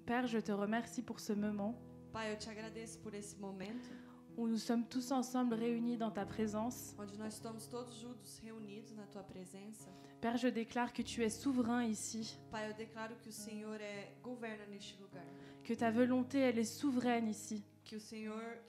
Père, je te remercie pour ce moment Pai, eu te agradeço por esse momento où nous sommes tous ensemble réunis dans ta présence. onde nós estamos todos juntos reunidos na tua presença. Père, je déclare que tu es souverain ici, Pai, eu declaro que o Senhor governa neste lugar, que ta volonté, elle est souveraine ici, que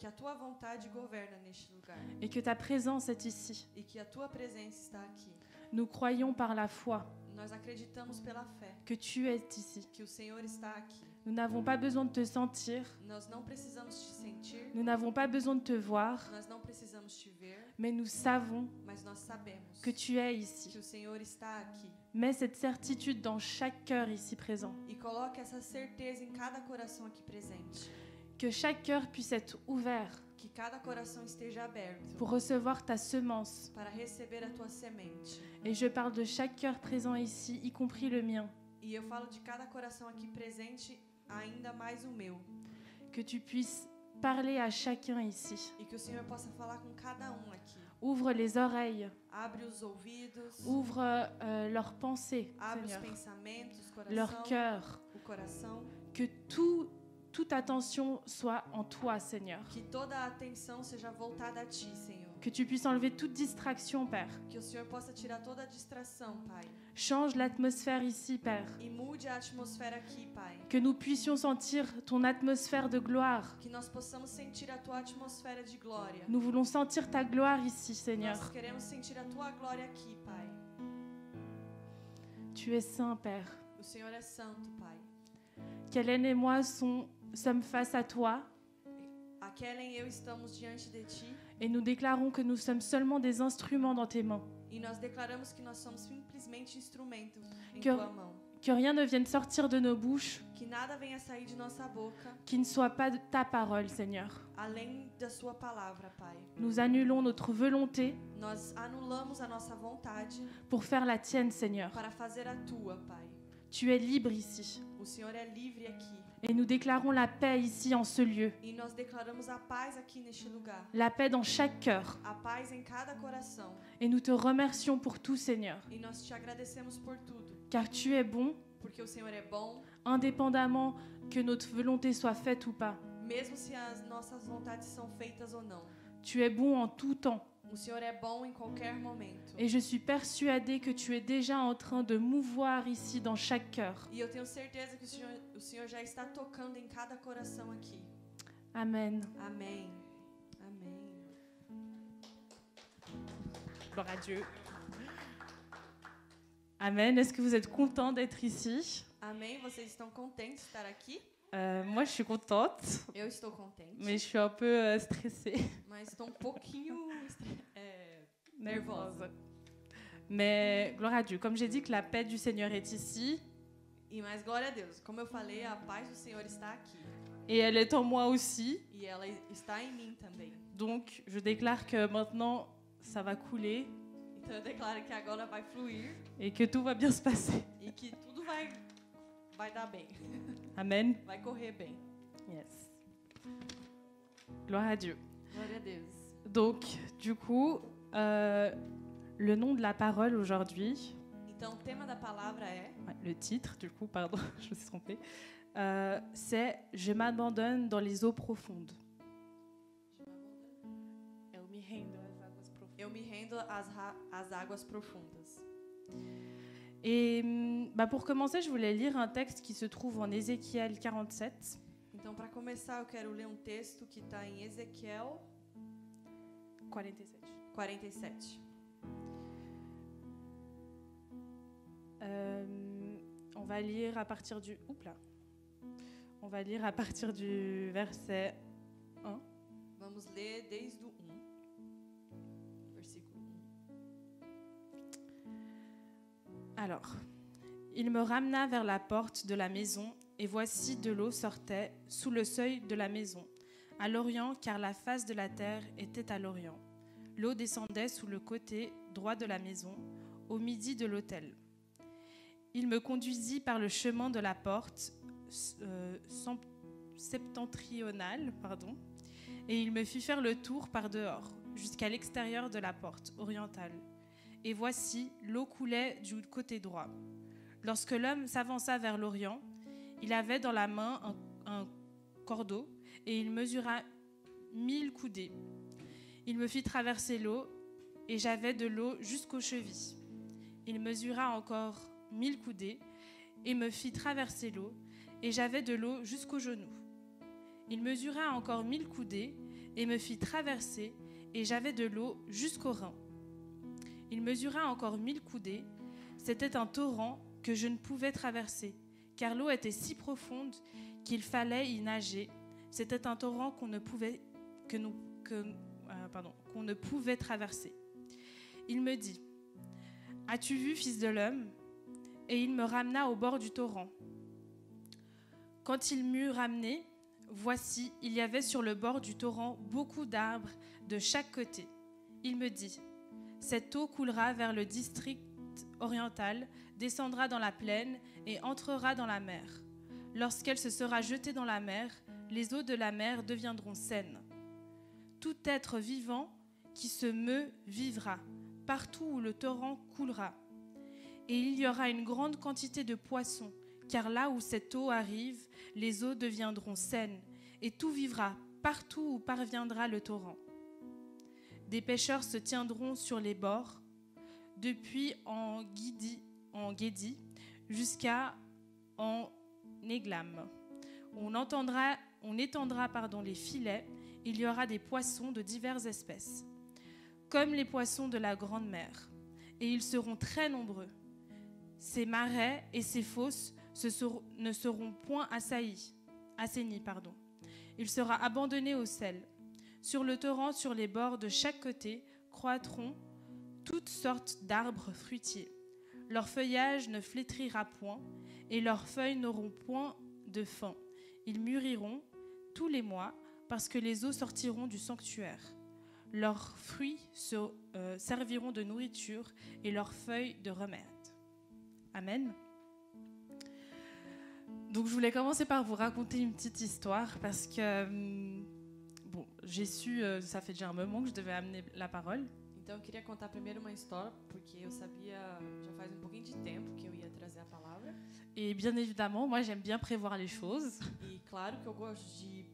a tua vontade governa neste lugar et que ta présence est ici. e que a tua presença está aqui. Nous croyons par la foi Nós acreditamos pela fé que tu es ici. que o Senhor está aqui. Nous n'avons pas besoin de te sentir, Nós não precisamos te sentir, nous n'avons pas besoin de te voir, nós não precisamos te ver, mais nous savons mas nós sabemos que tu es que ici. o Senhor está aqui. Mets cette certitude dans chaque cœur ici présent. E coloque essa certeza em cada coração aqui presente. Que chaque cœur puisse être ouvert Que cada coração esteja aberto pour recevoir ta semence. para receber a tua semente. Et je parle de chaque cœur présent ici, y compris le mien. E eu falo de cada coração aqui presente, ainda mais o meu. Que tu puisses parler à chacun ici. E que o Senhor possa falar com cada aqui. Ouvre les oreilles, Abre os ouvidos, ouvre leurs pensées, abre os Seigneur, pensamentos, leur coração, cœur. o coração. Que toute attention soit en toi, Seigneur. Que toda a atenção seja voltada a Ti, Senhor. Que tu puisses enlever toute distraction, Père. Que o Senhor possa tirar toda a distração, Pai. Change l'atmosphère ici, Père. E mude a atmosfera aqui, Pai. Que nous puissions sentir ton atmosphère de gloire. Que nós possamos sentir a Tua atmosfera de glória. Nous voulons sentir ta gloire ici, Seigneur. Nós queremos sentir a Tua glória aqui, Pai. Tu es saint, Père. O Senhor é santo, Pai. Kellen et moi sommes face à toi A Kellen e eu estamos diante de Ti et nous déclarons que nous sommes seulement des instruments dans tes mains. e nós declaramos que nós somos simplesmente instrumentos em Que- Tua mão. Que rien ne vienne sortir de nos bouches Que nada venha sair de nossa boca qui ne soit pas de ta parole, Seigneur. além da Sua palavra, Pai. Nous annulons notre volonté Nós anulamos a nossa vontade pour faire la tienne, Seigneur. para fazer a Tua, Pai. Tu es libre ici. O Senhor é livre aqui Et nous déclarons la paix ici en ce lieu. e nós declaramos a paz aqui neste lugar. La paix dans chaque cœur. A paz em cada coração. Et nous te remercions pour tout, Seigneur. E nós te agradecemos por tudo, Car tu es bon, porque o Senhor é bom, indépendamment que notre volonté soit faite ou pas. mesmo se as nossas vontades são feitas ou não. Tu es bon en tout temps. O Senhor é bom em qualquer momento. Et je suis persuadée que tu es déjà en train de mouvoir ici dans chaque cœur. E eu tenho certeza que o Senhor já está tocando em cada coração aqui. Amen. Amém. Amém. Gloire à Dieu. Amen. Est-ce que vous êtes contents d'être ici? Amém. Vocês estão contentes de estar aqui? Moi, je suis contente, Eu estou contente, mais je suis un peu stressée. mas estou um pouquinho nervosa. Mais gloire à Dieu. Comme j'ai dit que la paix du Seigneur est ici, E mais glória a Deus. Como eu falei, a paz do Senhor está aqui. et elle est en moi aussi. E ela está em mim também. Donc, je déclare que maintenant, ça va couler Então eu declaro que agora vai fluir et que tout va bien se passer. e que tudo vai dar bem. Amen. Vai correr bem. Yes. Gloire à Dieu. Glória a Deus. Donc, du coup, le nom de la parole aujourd'hui, Então o tema da palavra é ouais, le titre, du coup, pardon, je me suis trompée, c'est « Je m'abandonne dans les eaux profondes ». Eu me rendo às águas profundas. Et pour commencer, je voulais lire un texte qui se trouve en Ézéchiel 47. Então, para começar, eu quero ler um texto que está em Ezequiel 47. 47. On va lire à partir du... Oups là. On va lire à partir du verset 1. Vamos ler desde o 1. Versículo 1. Alors, il me ramena vers la porte de la maison, et voici de l'eau sortait sous le seuil de la maison, à l'orient, car la face de la terre était à l'orient. L'eau descendait sous le côté droit de la maison, au midi de l'autel. Il me conduisit par le chemin de la porte septentrionale, et il me fit faire le tour par dehors, jusqu'à l'extérieur de la porte orientale. Et voici, l'eau coulait du côté droit. Lorsque l'homme s'avança vers l'orient, Il avait dans la main un cordeau et il mesura 1000 coudées. Il me fit traverser l'eau et j'avais de l'eau jusqu'aux chevilles. Il mesura encore 1000 coudées et me fit traverser l'eau et j'avais de l'eau jusqu'aux genoux. Il mesura encore 1000 coudées et me fit traverser et j'avais de l'eau jusqu'aux reins. Il mesura encore 1000 coudées. C'était un torrent que je ne pouvais traverser, car l'eau était si profonde qu'il fallait y nager. C'était un torrent qu'on ne pouvait traverser. Il me dit, « As-tu vu, fils de l'homme ?» Et il me ramena au bord du torrent. Quand il m'eut ramené, voici, il y avait sur le bord du torrent beaucoup d'arbres de chaque côté. Il me dit, « Cette eau coulera vers le district oriental, descendra dans la plaine et entrera dans la mer. Lorsqu'elle se sera jetée dans la mer, les eaux de la mer deviendront saines. Tout être vivant qui se meut vivra, partout où le torrent coulera. Et il y aura une grande quantité de poissons, car là où cette eau arrive, les eaux deviendront saines, et tout vivra partout où parviendra le torrent. Des pêcheurs se tiendront sur les bords, depuis en Guédi jusqu'à en Églam. On étendra les filets, il y aura des poissons de diverses espèces, comme les poissons de la grande mer, et ils seront très nombreux. Ces marais et ces fosses ne seront point assainis. Il sera abandonné au sel. Sur le torrent, sur les bords de chaque côté, croîtront toutes sortes d'arbres fruitiers. Leur feuillage ne flétrira point, et leurs feuilles n'auront point de fin. Ils mûriront tous les mois, parce que les eaux sortiront du sanctuaire. Leurs fruits serviront de nourriture, et leurs feuilles de remède. Amen. Donc je voulais commencer par vous raconter une petite histoire, parce que, j'ai su, ça fait déjà un moment que je devais amener la parole. Então eu queria contar primeiro uma história, porque eu sabia já faz um pouquinho de tempo que eu ia trazer a palavra. Et bien évidemment, moi j'aime bien prévoir les choses. E claro que eu gosto de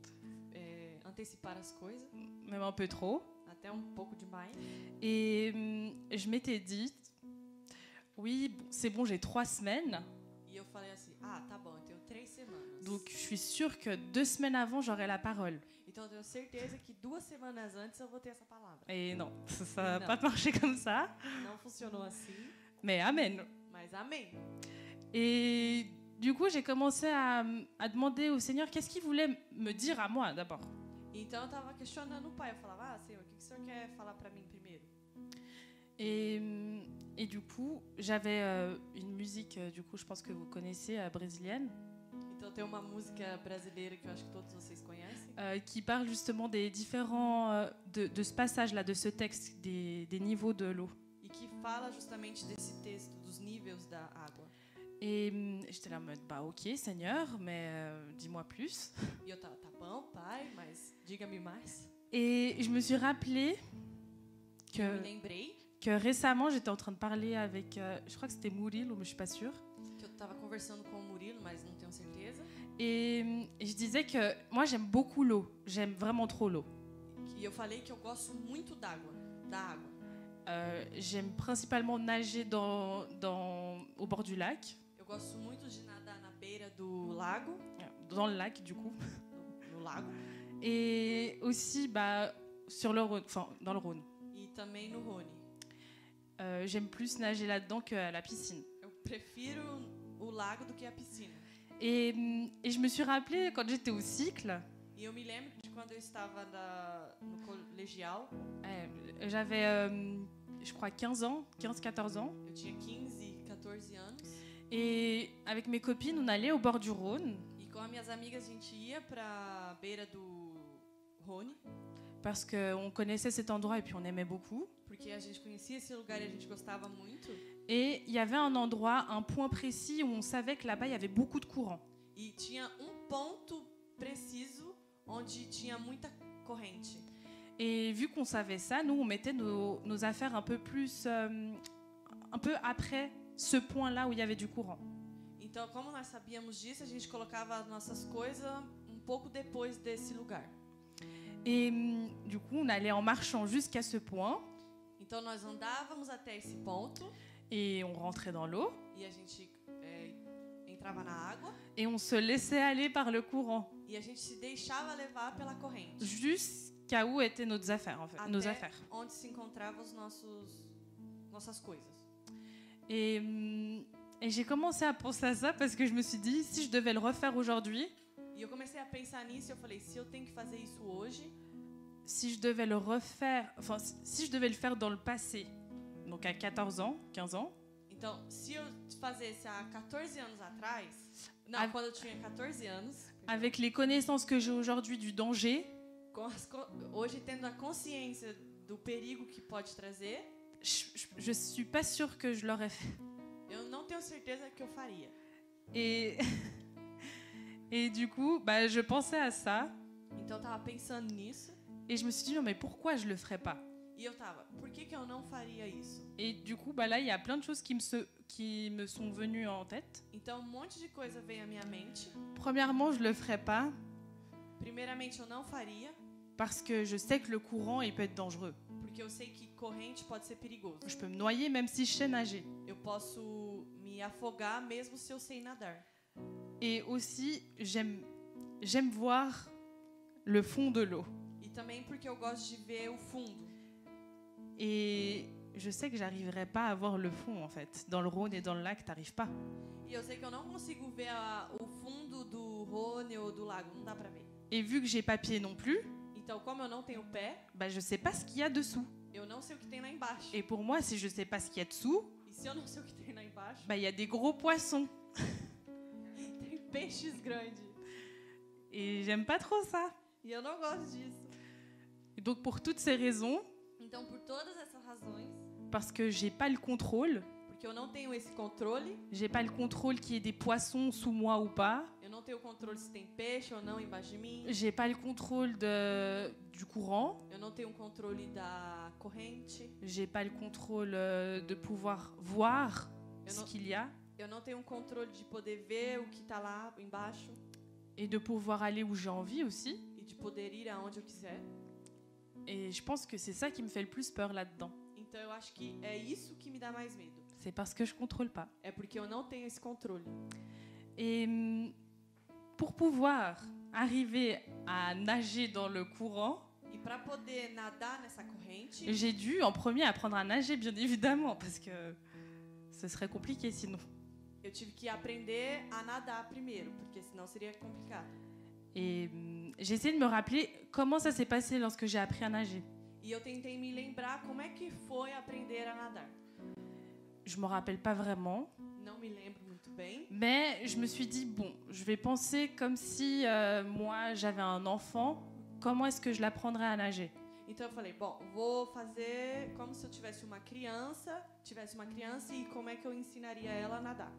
antecipar as coisas. Même un peu trop. Até um pouco demais. Et je m'étais dit, oui, c'est bon, j'ai 3 semaines. E eu falei assim, tá bom, eu tenho 3 semanas. Donc je suis sûre que 2 semaines avant, j'aurai la parole. Então eu tenho certeza que 2 semanas antes eu vou ter essa palavra. Et non, ça n'a pas marché comme ça. Não funcionou assim. Mais amen. Mas amém. Et du coup, j'ai commencé à demander au Seigneur qu'est-ce qu'il voulait me dire à moi d'abord. Então eu estava questionando o Pai. Eu falava, Senhor, o que o Senhor quer falar para mim primeiro? Et du coup, j'avais une musique, du coup, je pense que vous connaissez, brésilienne. Então tem uma música brasileira que eu acho que todos vocês conhecem. Qui parle justement des différents de ce passage-là, de ce texte, des niveaux de l'eau. E que fala justamente desse texto dos níveis da água. Et j'étais là en mode, ok, Seigneur, mais dis-moi plus. E eu tava, tá bom, Pai, mas diga-me mais. Et je me suis rappelé que récemment, j'étais en train de parler avec, je crois que c'était Murilo, mais je suis pas sûre. Que eu tava conversando com o Murilo, mas não tenho certeza. Et je disais que moi, j'aime beaucoup l'eau. J'aime vraiment trop l'eau. E eu falei que eu gosto muito da água. J'aime principalement nager au bord du lac. Eu gosto muito de nadar na beira do lago. Dans le lac, du coup. No lago. Et aussi, sur le Rhône, enfin, dans le Rhône. E também no Rhône. J'aime plus nager là-dedans qu'à la piscine. Eu prefiro o lago do que a piscina. Et je me suis rappelé quand j'étais au cycle. E eu me lembro de quando eu estava no colegial. J'avais, je crois, 15-14 ans. Eu tinha 15, 14 anos. Et avec mes copines, on allait au bord du Rhône. E com as minhas amigas, a gente ia para beira do Rhône. Parce qu'on connaissait cet endroit et puis on aimait beaucoup. Porque a gente conhecia esse lugar e a gente gostava muito. Et il y avait un endroit, un point précis où on savait que là-bas il y avait beaucoup de courant. E tinha ponto preciso onde tinha muita corrente. Et vu qu'on savait ça, nous on mettait nos affaires un peu plus, un peu après ce point-là où il y avait du courant. Então, como nós sabíamos disso, a gente colocava as nossas coisas pouco depois desse lugar. Et du coup, on allait en marchant jusqu'à ce point. Então, nós andávamos até esse ponto. Et on rentrait dans l'eau. E a gente entrava na água. Et on se laissait aller par le courant. E a gente se deixava levar pela corrente. Jusqu'à où étaient nos affaires, en fait. Até nos affaires. Onde se encontravam nossas coisas. Et j'ai commencé à penser à ça parce que je me suis dit, si je devais le refaire aujourd'hui, E eu comecei a pensar nisso e eu falei, se eu tenho que fazer isso hoje, si je devais le refaire, enfin, si je devais le faire dans le passé, donc à 14 ans, 15 ans, então, se eu fizesse há 14 anos atrás, não, quando eu tinha 14 anos, avec les connaissances que j'ai aujourd'hui du danger, hoje tendo a consciência do perigo que pode trazer, je suis pas sûre que je l'aurais fait. Eu não tenho certeza que eu faria. Et du coup, bah, je pensais à ça. Então eu tava pensando nisso. Et je me suis dit, non, mais pourquoi je le ferais pas? E eu tava, por que eu não faria isso? Et du coup, bah là, il y a plein de choses qui me sont venues en tête. Então monte de coisa veio à minha mente. Premièrement, je le ferais pas. Primeiramente, eu não faria. Parce que je sais que le courant, il peut être dangereux. Porque eu sei que corrente pode ser perigoso. Je peux me noyer même si je sais nager. Eu posso me afogar mesmo se eu sei nadar. Et aussi, j'aime voir le fond de l'eau. E também porque eu gosto de ver o fundo. Et je sais que j'arriverai pas à voir le fond, en fait. Dans le Rhône et dans le lac, t'arrives pas. E eu sei que eu não consigo ver o fundo do Rhône ou do lago, não dá pra ver. Et vu que j'ai pas pied non plus, então como eu não tenho pé, bah je sais pas ce qu'il y a dessous. Eu não sei o que tem lá embaixo. Et pour moi, si je sais pas ce qu'il y a dessous, e se eu não sei o que tem lá embaixo, bah il y a des gros poissons. Tem peixes grandes. Et j'aime pas trop ça. E eu não gosto disso. Et donc pour toutes ces raisons, então por todas essas razões, parce que j'ai pas le contrôle, porque eu não tenho esse controle, j'ai pas le contrôle qu'il y ait des poissons sous moi ou pas. Eu não tenho controle se tem peixe ou não embaixo de mim. J'ai pas le contrôle du courant. Eu não tenho controle da corrente. J'ai pas le contrôle de pouvoir voir ce qu'il y a. Eu não tenho controle de poder ver o que está lá embaixo. Et de pouvoir aller où j'ai envie aussi. E de poder ir aonde eu quiser. Et je pense que c'est ça qui me fait le plus peur là-dedans. Então eu acho que é isso que me dá mais medo. C'est parce que je contrôle pas. É porque eu não tenho esse controle. Et pour pouvoir arriver à nager dans le courant, e para poder nadar nessa corrente, j'ai dû en premier apprendre à nager, bien évidemment, parce que ce serait compliqué sinon. Eu tive que aprender a nadar primeiro, porque senão seria complicado. Et j'ai essayé de me rappeler comment ça s'est passé lorsque j'ai appris à nager. E eu tentei me lembrar como é que foi aprender a nadar. Je me rappelle pas vraiment. Não me lembro muito bem. Mais je me suis dit, bon, je vais penser comme si moi j'avais un enfant, comment est-ce que je l'apprendrais à nager? Então eu falei, bom, vou fazer como se eu tivesse uma criança e como é que eu ensinaria ela a nadar.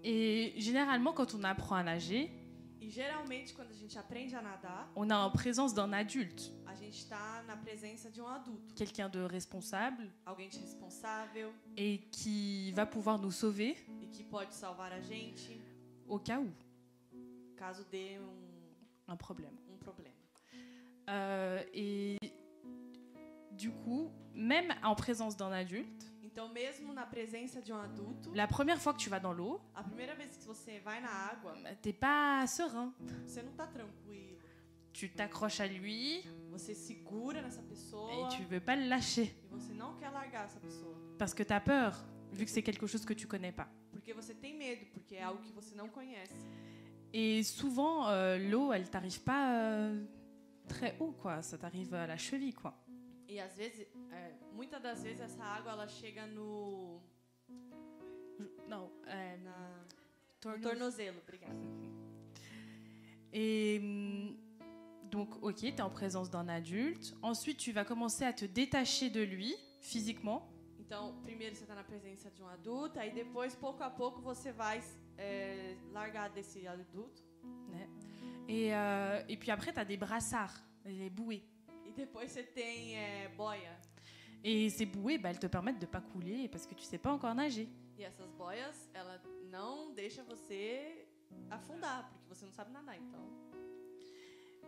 Et généralement quand on apprend à nager, E geralmente quando a gente aprende a nadar, on est en présence d'un adulte. A gente está na presença de adulto. Quelqu'un de responsable. Alguém de responsável. Et qui va pouvoir nous sauver. E que pode salvar a gente. Au cas où. Caso dê un problème. Um problema. Et du coup, même en présence d'un adulte. Então mesmo na presença de adulto. La première fois que tu vas dans l'eau. A primeira vez que você vai na água. T'es pas serein. Você não tá tranquilo. Tu t'accroches à lui. Você segura nessa pessoa. Et tu veux pas le lâcher. E você não quer largar essa pessoa. Parce que t'as peur, vu que c'est quelque chose que tu connais pas. Porque você tem medo, porque é algo que você não conhece. Et souvent, l'eau, elle t'arrive pas très haut, quoi. Ça t'arrive à la cheville, quoi. E às vezes, muitas das vezes essa água ela chega no non, no tornozelo, obrigada. Et donc, ok, tu es en présence d'un adulte. Ensuite, tu vas commencer à te détacher de lui physiquement. Então, primeiro você está na presença de adulto, aí depois, pouco a pouco, você vai largar desse adulto. Ouais. Et puis après, tu as des brassards, des bouées. E depois você tem boia. Et ces bouées, bah, elles te permettent de ne pas couler parce que tu ne sais pas encore nager. E E essas boias, ela não deixa você afundar, porque você não sabe nadar, então.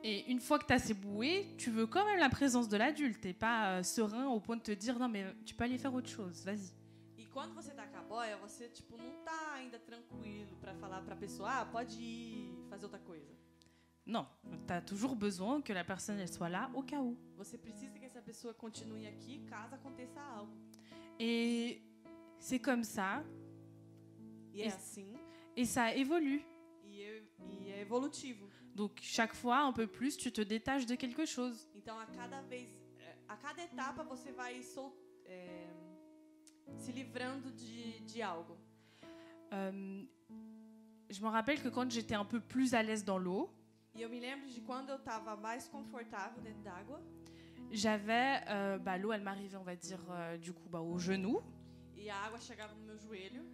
Et une fois que tu as ces bouées, tu veux quand même la présence de l'adulte. Tu n'es pas serein au point de te dire non, mais tu peux aller faire autre chose, vas-y. E quando você tá com a boia, você tipo não tá ainda tranquilo pra falar pra pessoa, pode ir fazer outra coisa. Non, tu as toujours besoin que la personne elle soit là au cas où. Você precisa que essa pessoa continue aqui caso aconteça algo. Et c'est comme ça, E é assim, et ça évolue. e é evolutivo. Donc chaque fois, un peu plus, tu te détaches de quelque chose. Então a cada etapa você vai se livrando de algo. Je me rappelle que quand j'étais un peu plus à l'aise dans l'eau, E eu me lembro de quando eu estava mais confortável dentro d'água. j'avais l'eau, elle m'arrivait, on va dire, du coup, au genou. E a água chegava no meu joelho.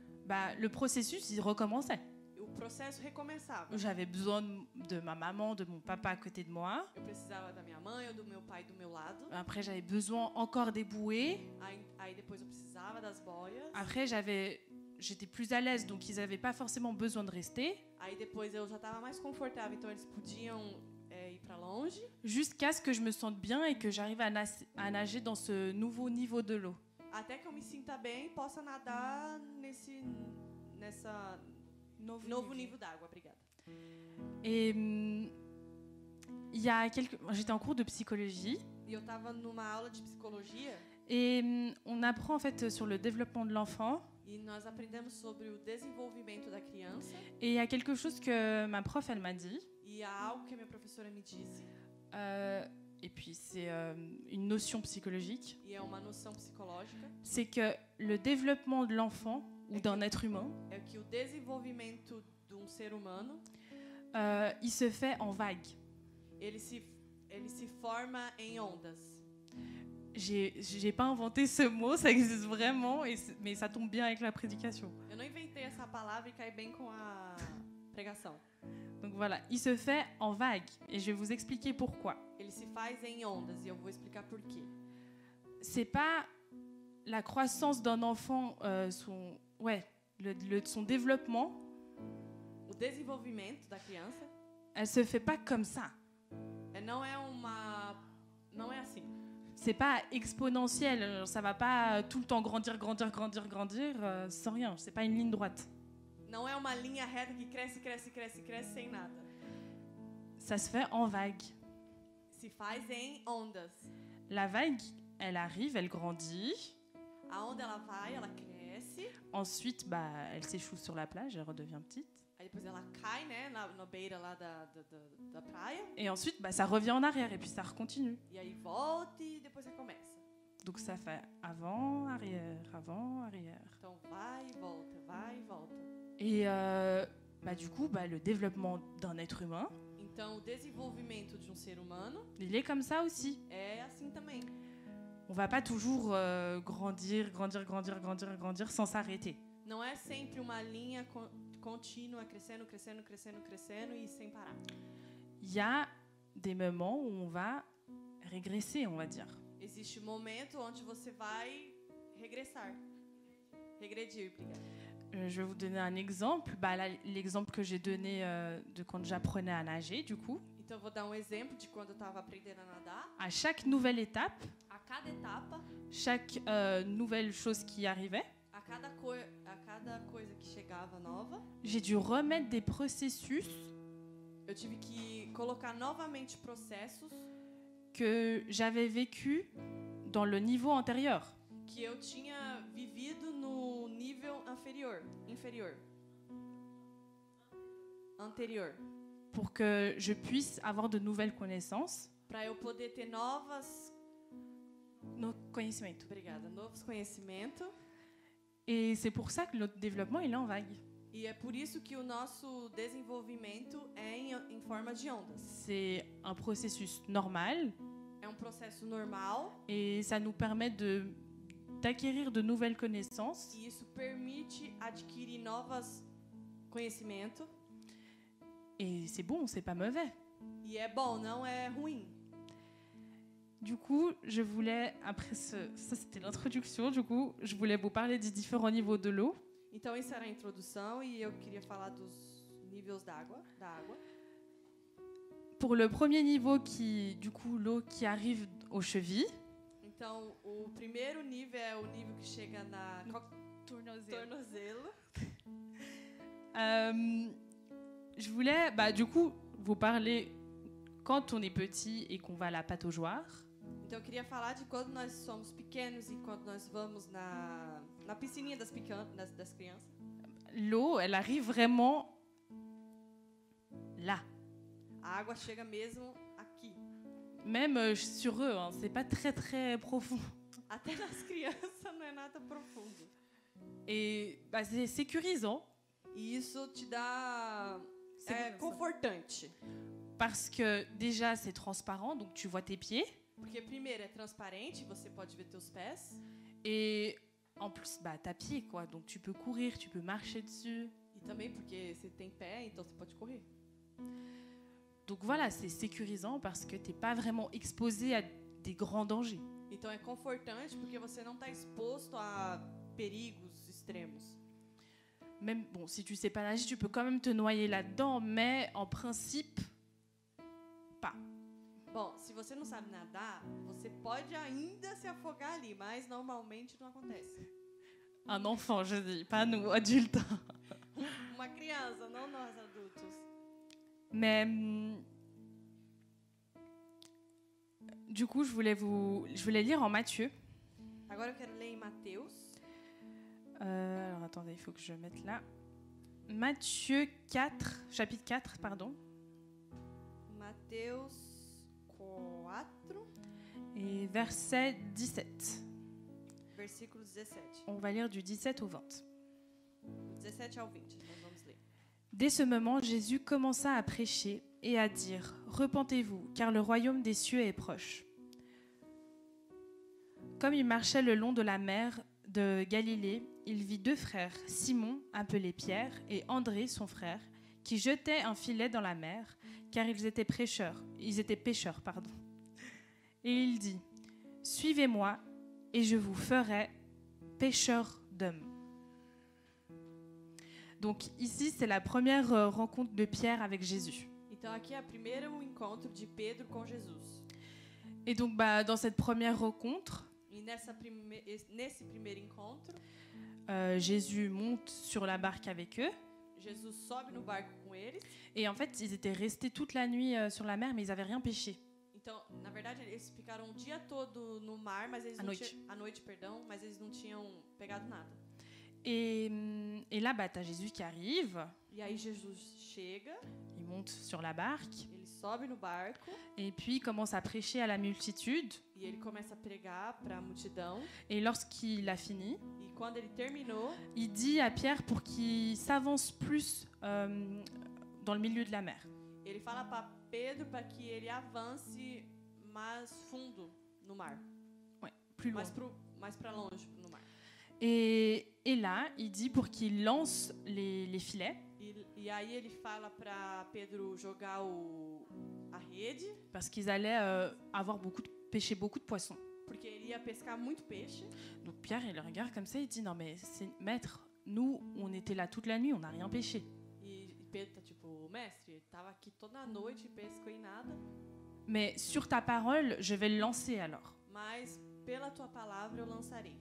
Le processus, il recommençait. O processo recomeçava. J'avais besoin de ma maman, de mon papa à côté de moi. Eu precisava da minha mãe ou do meu pai do meu lado. Après, j'avais besoin encore des bouées. Aí depois eu precisava das boias. Après, j'étais plus à l'aise, donc ils n'avaient pas forcément besoin de rester. Aí depois eu já estava mais confortável, então eles podiam ir para longe. Jusqu'à ce que je me sente bien et que j'arrive à nager dans ce nouveau niveau de l'eau. Até que eu me sinta bem e possa nadar nessa novo nível d'água. Obrigada. Et j'étais en cours de psychologie. E eu estava numa aula de psicologia. Et on apprend en fait sur le développement de l'enfant. E nós aprendemos sobre o desenvolvimento da criança. Et il y a quelque chose que ma prof elle m'a dit. E há algo que a minha professora me disse. Et puis c'est une notion psychologique. E é uma noção psicológica. C'est que le développement de l'enfant ou d'un être humain, É que o desenvolvimento de ser humano, il se fait en vagues. ele se forma em ondas. J'ai pas inventé ce mot, ça existe vraiment, mais ça tombe bien avec la prédication. Eu não inventei essa palavra e cai bem com a pregação. Donc voilà, il se fait en vagues et je vais vous expliquer pourquoi. Ele se faz em ondas e eu vou explicar por quê. C'est pas la croissance d'un enfant, son développement. O desenvolvimento da criança, Elle se fait pas comme ça. Não é assim. C'est pas exponentiel, ça va pas tout le temps grandir sans rien. C'est pas une ligne droite. Não é uma linha reta que cresce sem nada. Ça se fait en vagues. Se faz em ondas. La vague, elle arrive, elle grandit. A onda ela vai, ela cresce. Ensuite, elle s'échoue sur la plage, elle redevient petite. Aí depois ela cai, né, na beira lá da praia. Et ensuite, ça revient en arrière et puis ça recontinue. E aí volta e depois recomeça. Donc ça fait avant, arrière. Então vai e volta. Et du coup, le développement d'un être humain, então o desenvolvimento de ser humano, il est comme ça aussi. É assim também. On va pas toujours grandir sans s'arrêter. Não é sempre uma linha contínua, crescendo e sem parar. Il y a des moments où on va régresser, on va dire. Existe momento onde você vai regressar. Regredir, obrigada. Je vais vous donner un exemple. L'exemple que j'ai donné de quand j'apprenais à nager, du coup. Então, eu vou dar exemplo de quando eu estava aprendendo a nadar. À chaque nouvelle étape, a cada etapa, chaque nouvelle chose qui arrivait, a cada coisa que chegava nova, j'ai dû remettre des processus. Eu tive que colocar novamente processos que j'avais vécu dans le niveau antérieur. Que eu tinha vivido no nível anterior. Pour que je puisse avoir de nouvelles connaissances. Para eu poder ter novos conhecimentos. Obrigada, novos conhecimentos. Et c'est pour ça que notre développement il est en vague. E é por isso que o nosso desenvolvimento é em forma de ondas. C'est un processus normal. É um processo normal. Et ça nous permet d'acquérir de nouvelles connaissances. E isso permite adquirir novos conhecimentos. Et c'est bon, c'est pas mauvais. E é bom, não é ruim. Du coup, je voulais, après ça c'était l'introduction, du coup, je voulais vous parler des différents niveaux de l'eau. Então, isso era a introdução e eu queria falar dos níveis da água. Pour le premier niveau, du coup, l'eau qui arrive aux chevilles. Então, o primeiro nível é o nível que chega na tornozelo. Je voulais, du coup, vous parler quand on est petit et qu'on va à la pataugeoire. Então, eu queria falar de quando nós somos pequenos e quando nós vamos na piscininha das crianças. L'eau, elle arrive vraiment là. A água chega mesmo aqui. Même sur eux, hein, c'est pas très très profond. Até nas crianças não é nada profundo. Et c'est sécurisant. E isso te dá confortante. Parce que déjà c'est transparent, donc tu vois tes pieds. Porque primeiro é transparente, você pode ver teus pés. Et en plus, t'as pied, quoi. Donc tu peux courir, tu peux marcher dessus. E também porque você tem pé, então você pode correr. Donc voilà, c'est sécurisant parce que t'es pas vraiment exposé à des grands dangers. Então é confortante porque você não está exposto a perigos extremos. Même, bon, si tu sais pas nager, tu peux quand même te noyer là-dedans, mais en principe, pas. Bom, se você não sabe nadar, você pode ainda se afogar ali, mas normalmente não acontece. Un enfant, je dis, pas nous, adultes. Uma criança, não nós adultos. Mais du coup, je voulais lire en Matthieu. Agora eu quero ler em Mateus. Alors attendez, il faut que je mette là. Matthieu 4, chapitre 4, pardon. Mateus 4. Et verset 17. Versículo 17. On va lire du 17 au 20. 17 ao 20, nós vamos ler. Dès ce moment, Jésus commença à prêcher et à dire « Repentez-vous, car le royaume des cieux est proche. » Comme il marchait le long de la mer de Galilée, il vit deux frères, Simon, appelé Pierre, et André, son frère, qui jetaient un filet dans la mer, car ils étaient pêcheurs. Et il dit « Suivez-moi, et je vous ferai pêcheurs d'hommes. » Donc ici, c'est la première rencontre de Pierre avec Jésus. Então aqui é o primeiro encontro de Pedro com Jesus. Et donc dans cette première rencontre, E nesse primeiro encontro, Jésus monte sur la barque avec eux. Jesus sobe no barco com eles. Et en fait, ils étaient restés toute la nuit sur la mer, mais ils n'avaient rien pêché. Então, na verdade, eles ficaram o dia todo no mar, mas eles à noite, mas eles não tinham pegado nada. Et là, t'as Jésus qui arrive. E aí Jesus chega. Il monte sur la barque. Ele sobe no barco. Et puis il commence à prêcher à la multitude. E ele começa a pregar para a multidão. Et lorsqu'il a fini, e quando ele terminou, il dit à Pierre pour qu'il s'avance plus dans le milieu de la mer. Ele fala para Pedro para que ele avance mais fundo no mar. Ouais, plus loin. Mais para longe no mar. Et là, il dit pour qu'il lance les filets. E aí ele fala para Pedro jogar a rede. Parce qu'ils allaient pêcher beaucoup de poissons. Porque ele ia pescar muito peixe. Donc Pierre, il le regarde comme ça, il dit non mais maître, nous on était là toute la nuit, on n'a rien pêché. E Pedro tá tipo, mestre, ele tava aqui toda a noite e pescou em nada. Mais sur ta parole, je vais le lancer alors. Mas pela tua palavra eu lançarei.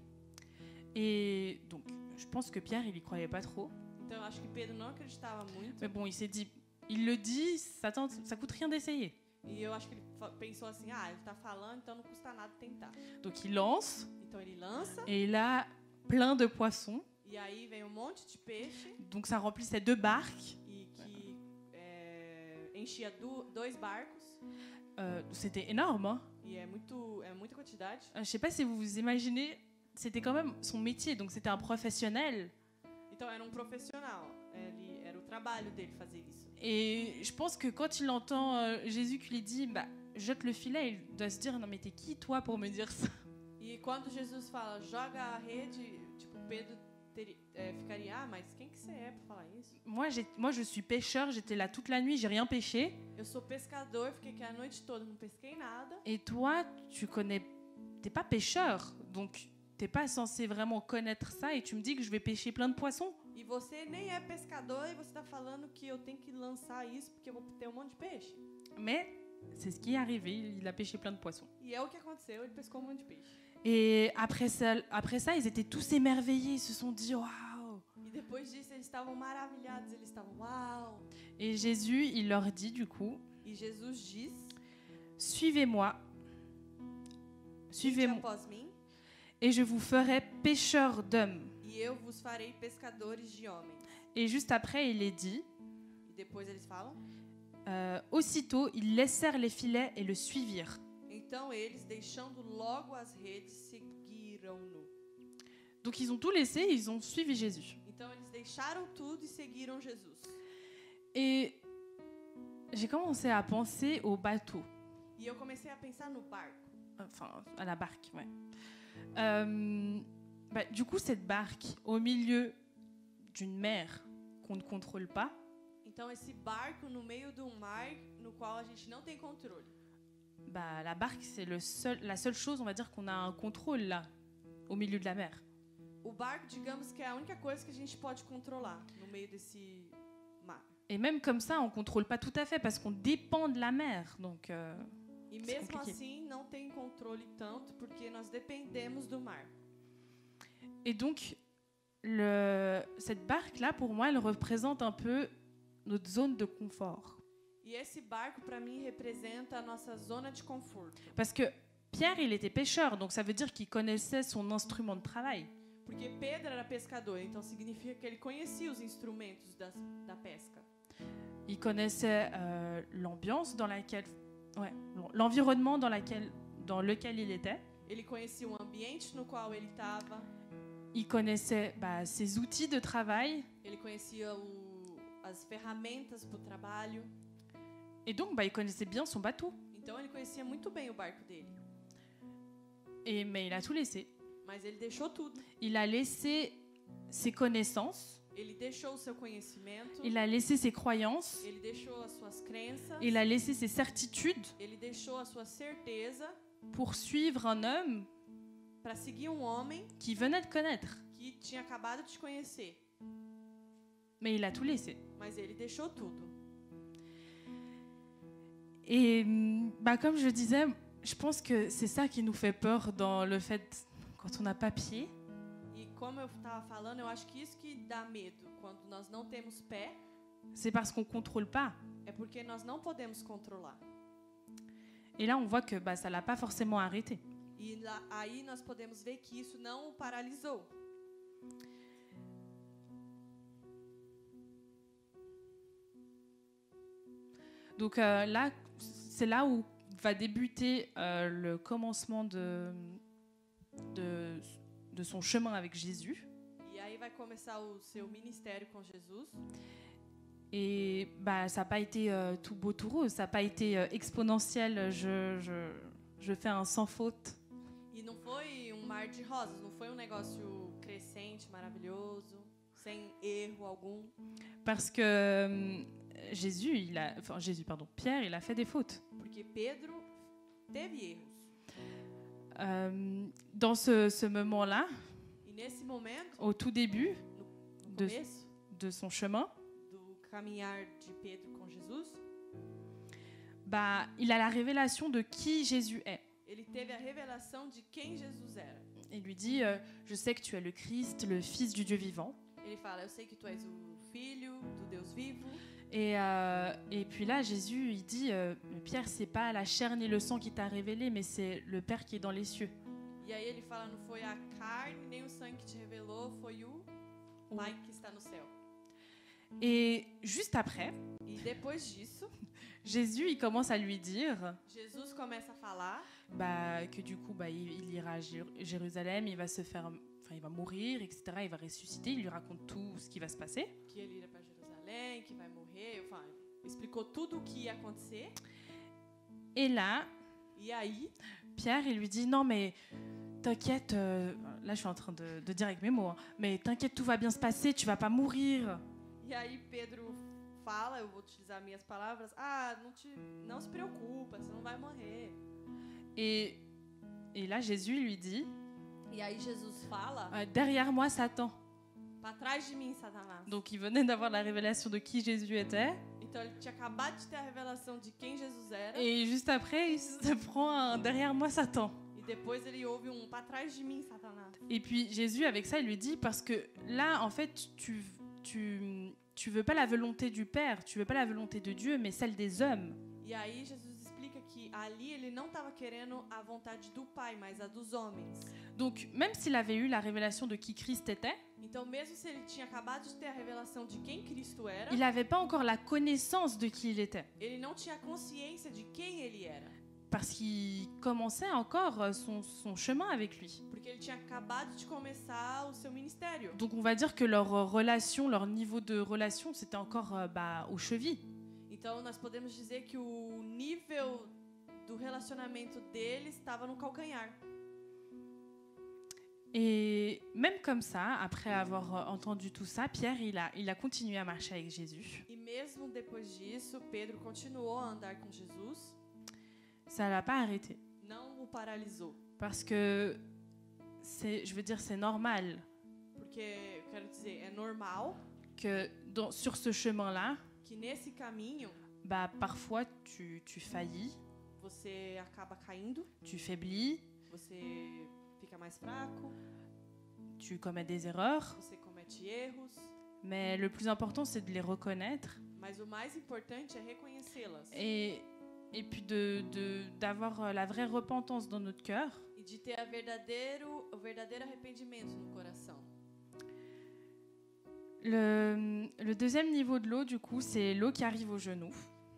Et donc, je pense que Pierre, il y croyait pas trop. Então, eu acho que Pedro não acreditava muito. Mais bon, il s'est dit, il le dit, ça coûte rien d'essayer. E eu acho que ele pensou assim, ele tá falando, então não custa nada tentar. Donc il lance. Então ele lança. Et il a plein de poissons. E aí vem monte de peixe. Donc ça remplissait 2 barques. E que enchia 2 barcos. C'était énorme, hein? E é muita quantidade. Je sais pas si vous vous imaginez, c'était quand même son métier, donc c'était un professionnel. Então era profissional, era o trabalho dele fazer isso. Et je pense que quand il entend Jésus qui lui dit jette le filet, il doit se dire non mais t'es qui toi pour me dire ça? E quando Jesus fala joga a rede, tipo Pedro ficaria mas quem que você é para falar isso? Moi je suis pêcheur, j'étais là toute la nuit, j'ai rien pêché. Eu sou pescador, fiquei aqui a noite toda, não pesquei nada. Et toi, t'es pas pêcheur, donc t'es pas censé vraiment connaître ça et tu me dis que je vais pêcher plein de poissons? E você nem é pescador e você está falando que eu tenho que lançar isso porque eu vou ter um monte de peixe. Mais c'est ce qui est arrivé, il a pêché plein de poissons. E é o que aconteceu, ele pescou um monte de peixe. Et après ça, ils étaient tous émerveillés, ils se sont dit waouh. E depois disso eles estavam maravilhados, eles estavam uau. Et Jésus, il leur dit du coup, E Jesus diz: suivez-moi, Vinde suivez-moi, após mim, et je vous ferai pêcheurs d'hommes. e eu vos farei pescadores de homens. Et juste après, il est dit, E depois eles falam: aussitôt, ils laissèrent les filets et le suivirent. então eles, deixando logo as redes, seguiram-no. Donc ils ont tout laissé, ils ont suivi Jésus. Então eles deixaram tudo e seguiram Jesus. Et j'ai commencé à penser au bateau, E eu comecei a pensar no barco. enfin à la barque, ouais. Du coup, cette barque au milieu d'une mer qu'on ne contrôle pas, Então esse barco no meio do mar, no qual a gente não tem controle. la barque c'est la seule chose, on va dire, qu'on a un contrôle là, au milieu de la mer. O barco, digamos que é a única coisa que a gente pode controlar no meio desse mar. Et même comme ça, on contrôle pas tout à fait parce qu'on dépend de la mer. Donc, E c'est mesmo compliqué. assim não tem controle tanto porque nós dependemos do mar. Et donc, cette barque-là, pour moi, elle représente un peu notre zone de confort. E esse barco para mim representa a nossa zona de conforto. Parce que Pierre, il était pêcheur, donc ça veut dire qu'il connaissait son instrument de travail. Porque Pedro era pescador, então significa que ele conhecia os instrumentos da pesca. Il connaissait l'ambiance dans laquelle, l'environnement dans lequel il était. Ele conhecia o ambiente no qual ele estava. Il connaissait ses outils de travail. Ele conhecia as ferramentas para o trabalho. Et donc, il connaissait bien son bateau. Então ele conhecia muito bem o barco dele. Mais il a tout laissé. Mas ele deixou tudo. Il a laissé ses connaissances. Ele deixou o seu conhecimento. Il a laissé ses croyances. Ele deixou as suas crenças. Il a laissé ses certitudes Ele deixou a sua certeza pour suivre un homme para seguir um homem qui venait de connaître. que tinha acabado de te conhecer. Mais il a tout laissé. Mas ele deixou tudo. Et comme je disais, je pense que c'est ça qui nous fait peur dans le fait quand on n'a pas pied. E como eu estava falando, eu acho que isso que dá medo quando nós não temos pé C'est parce qu'on contrôle pas. é porque nós não podemos controlar. Et là, on voit que ça l'a pas forcément arrêté. E aí nós podemos ver que isso não o paralisou. Donc là, c'est là où va débuter le commencement de son chemin avec Jésus. E aí vai começar o seu ministério com Jesus. Et ça n'a pas été tout beau, tout rose, ça n'a pas été exponentiel, je fais un sans faute. E não foi um mar de rosas, não foi um negócio crescente, maravilhoso, sem erro algum. Parce que Pierre, il a fait des fautes. Porque Pedro teve erros. Dans ce moment-là, E nesse momento, au tout début no de, começo de son chemin, do caminhar de Pedro com Jesus, il a la révélation de qui Jésus est. ele teve a revelação de quem Jesus era. Il lui dit, je sais que tu es le Christ, le Fils du Dieu vivant. Ele fala, eu sei que tu és o filho do Deus vivo. Et puis là, Jésus, il dit, Pierre, c'est pas la chair ni le sang qui t'a révélé, mais c'est le Père qui est dans les cieux. E aí ele fala, não foi a carne nem o sangue que te revelou, foi o Pai que está no céu. Et juste après, E depois disso, Jésus, il commence à lui dire Jesus começa a falar que du coup, il ira à Jérusalem, il va mourir, etc. Il va ressusciter. Il lui raconte tout ce qui va se passer. que ele ira para Jerusalém, que vai morrer, enfin, explicou tudo o que ia acontecer. Et là, E aí, Pierre, il lui dit, non mais t'inquiète, là je suis en train de dire avec mes mots, mais t'inquiète, tout va bien se passer, tu vas pas mourir. e aí Pedro fala, eu vou utilizar minhas palavras, não se preocupa, você não vai morrer. Et là, Jésus lui dit, E aí Jesus fala, Derrière moi, Satan. para trás de mim, Satanás. Donc il venait d'avoir la révélation de qui Jésus était. Então ele tinha acabado de ter a revelação de quem Jesus era. Et juste après, il se prend un derrière moi, Satan. E depois ele ouve para trás de mim, Satanás. Et puis Jésus, avec ça, il lui dit, parce que là, en fait, tu veux pas la volonté du Père, tu veux pas la volonté de Dieu, mais celle des hommes. E aí Jesus explica que ali ele não estava querendo a vontade do Pai, mas a dos homens. Donc, même s'il avait eu la révélation de qui Christ était, Então, mesmo se ele tinha acabado de ter a revelação de quem Cristo era, il n'avait pas encore la connaissance de qui il était. ele não tinha consciência de quem ele era. Parce qu'il commençait encore son chemin avec lui. Porque ele tinha acabado de começar o seu ministério. Donc on va dire que leur relation, leur niveau de relation, c'était encore aux chevilles. Então, nós podemos dizer que o nível do relacionamento deles estava no calcanhar. Et même comme ça, après avoir entendu tout ça, Pierre, il a continué à marcher avec Jésus. E mesmo depois disso, Pedro continuou a andar com Jesus. Ça ne l'a pas arrêté. Não o paralisou. Parce que, je veux dire, c'est normal Porque, eu quero dizer, é normal que sur ce chemin-là, que nesse caminho parfois tu faillis, você acaba caindo, tu faiblis, você fica mais fraco, tu commets des erreurs, você comete erros, mais le plus important, c'est de les reconnaître mas o mais importante é reconhecê-las et puis d'avoir la vraie repentance dans notre cœur. e de ter o verdadeiro arrependimento no coração. Le deuxième niveau de l'eau, du coup, c'est l'eau qui arrive aux genoux.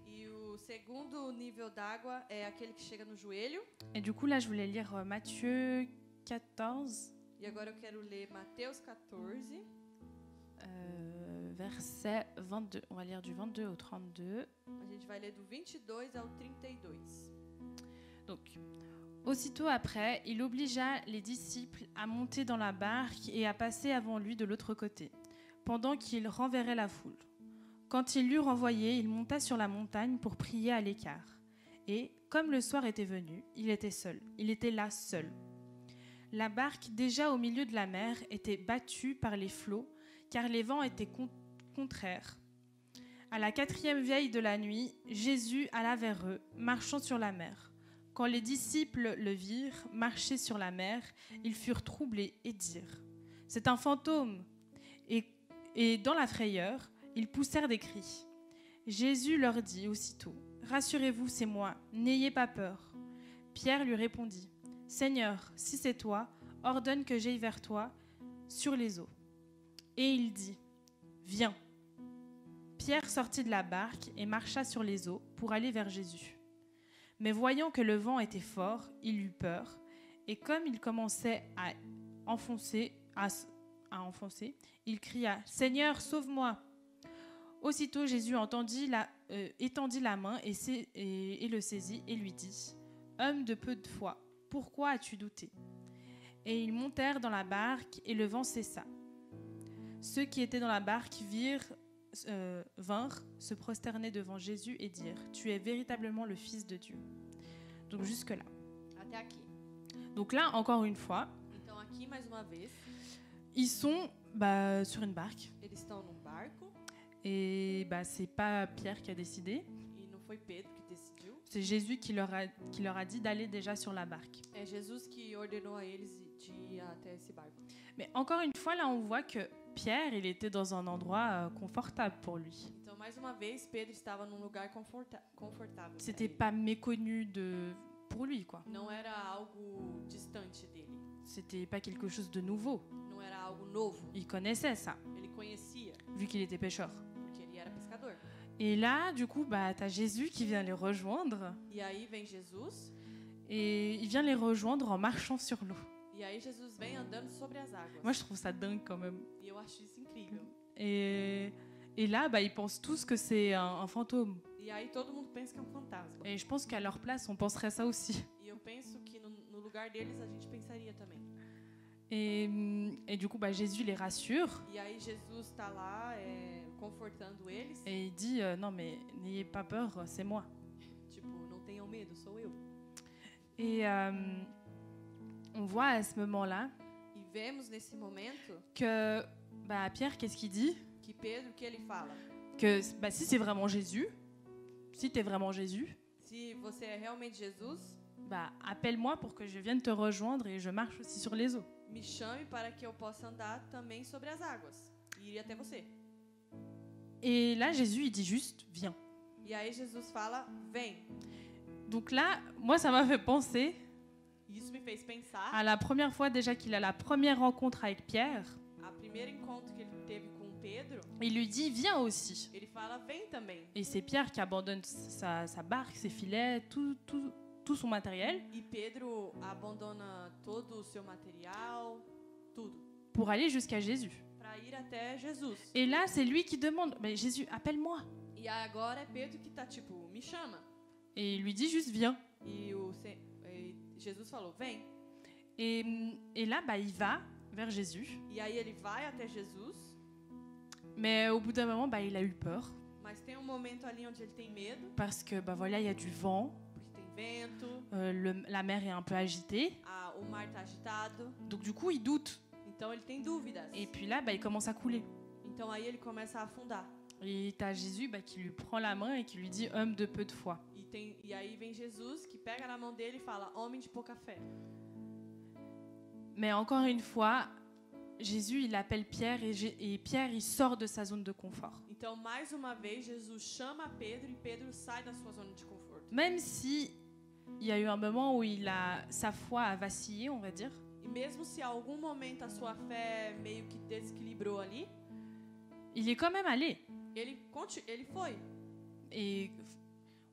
E o segundo nível d'água é aquele que chega no joelho. Et du coup, là, je voulais lire Matthieu 14, E agora eu quero ler Mateus 14, verset 22. On va lire du 22 au 32. a gente vai ler do 22 ao 32. Donc, aussitôt après, il obligea les disciples à monter dans la barque et à passer avant lui de l'autre côté, pendant qu'il renverrait la foule. Quand il l'eut renvoyé, il monta sur la montagne pour prier à l'écart. Et, comme le soir était venu, il était seul. Il était là seul. La barque, déjà au milieu de la mer, était battue par les flots, car les vents étaient contraires. À la 4e veille de la nuit, Jésus alla vers eux, marchant sur la mer. Quand les disciples le virent marcher sur la mer, ils furent troublés et dirent « C'est un fantôme !» Et dans la frayeur, ils poussèrent des cris. Jésus leur dit aussitôt « Rassurez-vous, c'est moi, n'ayez pas peur. » Pierre lui répondit « Seigneur, si c'est toi, ordonne que j'aille vers toi sur les eaux. » Et il dit « Viens !» Pierre sortit de la barque et marcha sur les eaux pour aller vers Jésus. Mais voyant que le vent était fort, il eut peur, et comme il commençait à enfoncer, il cria « Seigneur, sauve-moi !» Aussitôt Jésus étendit la main et le saisit et lui dit « Homme de peu de foi, pourquoi as-tu douté ?» Et ils montèrent dans la barque et le vent cessa. Ceux qui étaient dans la barque vinrent se prosterner devant Jésus et dire « Tu es véritablement le Fils de Dieu. » Donc jusque-là. Até aqui. Donc là, encore une fois, Então aqui, mais uma vez, ils sont sur une barque. eles estão num barco Et c'est pas Pierre qui a décidé. e não foi Pedro que decidiu. C'est Jésus qui leur a dit d'aller déjà sur la barque. É Jesus que ordenou a eles de ir até esse barco. Mais encore une fois, là, on voit que Pierre, il était dans un endroit confortable pour lui. Então, mais uma vez, Pedro estava num lugar confortável. pra C'était ele. pas méconnu pour lui, quoi. Não era algo distante dele. C'était pas quelque chose de nouveau. Não era algo novo. Il connaissait ça, Ele conhecia, vu qu'il était pêcheur. porque ele era pescador. Et là, du coup, t'as Jésus qui vient les rejoindre. E aí vem Jesus, Et il vient les rejoindre en marchant sur l'eau. e aí Jesus vem andando sobre as águas. Moi, je trouve ça dingue quand même. E eu acho isso incrível. Et là, ils pensent tous que c'est un fantôme. E aí todo mundo pensa que é um fantasma. Et je pense qu'à leur place, on penserait ça aussi. E eu penso que no lugar deles a gente pensaria também. Et du coup, Jésus les rassure. E aí Jesus está lá confortando eles. Et il dit, non mais n'ayez pas peur, c'est moi. Tipo, não tenham medo, sou eu. Et on voit à ce moment-là E vemos nesse momento que Pierre, qu'est-ce qu'il dit? que Pedro, o que ele fala? Que si c'est vraiment Jésus, si tu es vraiment Jésus, Se você é realmente Jesus, appelle-moi pour que je vienne te rejoindre et je marche aussi sur les eaux. me chame para que eu possa andar também sobre as águas e ir até você. Et là, Jésus, il dit juste, viens. E aí Jesus fala, vem. Donc là, moi, ça m'a fait penser Isso me fez pensar à la première fois déjà qu'il a la première rencontre avec Pierre. a primeiro encontro que ele teve com Pedro. Il lui dit, viens aussi. Ele fala, vem também. Et c'est Pierre qui abandonne sa barque, ses filets, tout son matériel E Pedro abandona todo o seu material, tudo, pour aller jusqu'à Jésus. para ir até Jesus. Et là, c'est lui qui demande, mais Jésus, appelle-moi. E agora é Pedro que tá tipo, me chama. Et il lui dit juste, viens. E Jesus falou, vem. Et là, il va vers Jésus. E aí ele vai até Jesus, Mais au bout d'un moment, il a eu peur. mas tem momento ali onde ele tem medo, Parce que, voilà, il y a du vent. porque tem vento, La mer est un peu agitée. o mar tá agitado, Donc, du coup, il doute. então ele tem dúvidas. Et puis là, il commence à couler. Então aí ele começa a afundar. Et t'as Jésus qui lui prend la main et qui lui dit, homme de peu de foi. E aí vem Jesus que pega na mão dele e fala, homem de pouca fé. Mais encore une fois, Jésus, il appelle Pierre et Pierre, il sort de sa zone de confort. Então, mais uma vez, Jesus chama Pedro e Pedro sai da sua zona de conforto. Même si il y a eu un moment où sa foi a vacillé, on va dire, E mesmo se algum momento a sua fé meio que desequilibrou ali, il est quand même allé. ele foi. Et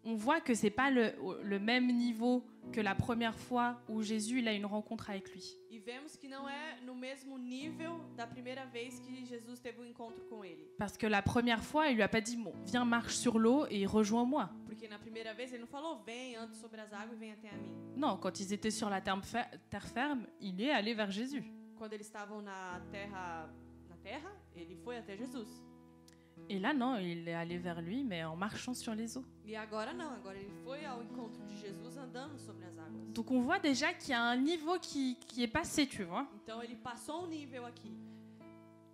on voit que c'est pas le même niveau que la première fois où Jésus il a une rencontre avec lui. E vemos que não é no mesmo nível da primeira vez que Jesus teve encontro com ele. Parce que la première fois, il lui a pas dit, bon, viens marche sur l'eau et rejoins-moi. Porque na primeira vez ele não falou, vem, ande sobre as águas e vem até a mim. Non, quand ils étaient sur la terre ferme, il est allé vers Jésus. Quando eles estavam na terra, ele foi até Jesus. Et là, non, il est allé vers lui, mais en marchant sur les eaux. E agora não, agora ele foi ao encontro de Jesus andando sobre as águas. Donc on voit déjà qu'il y a un niveau qui est passé, tu vois. Então ele passou um nível aqui.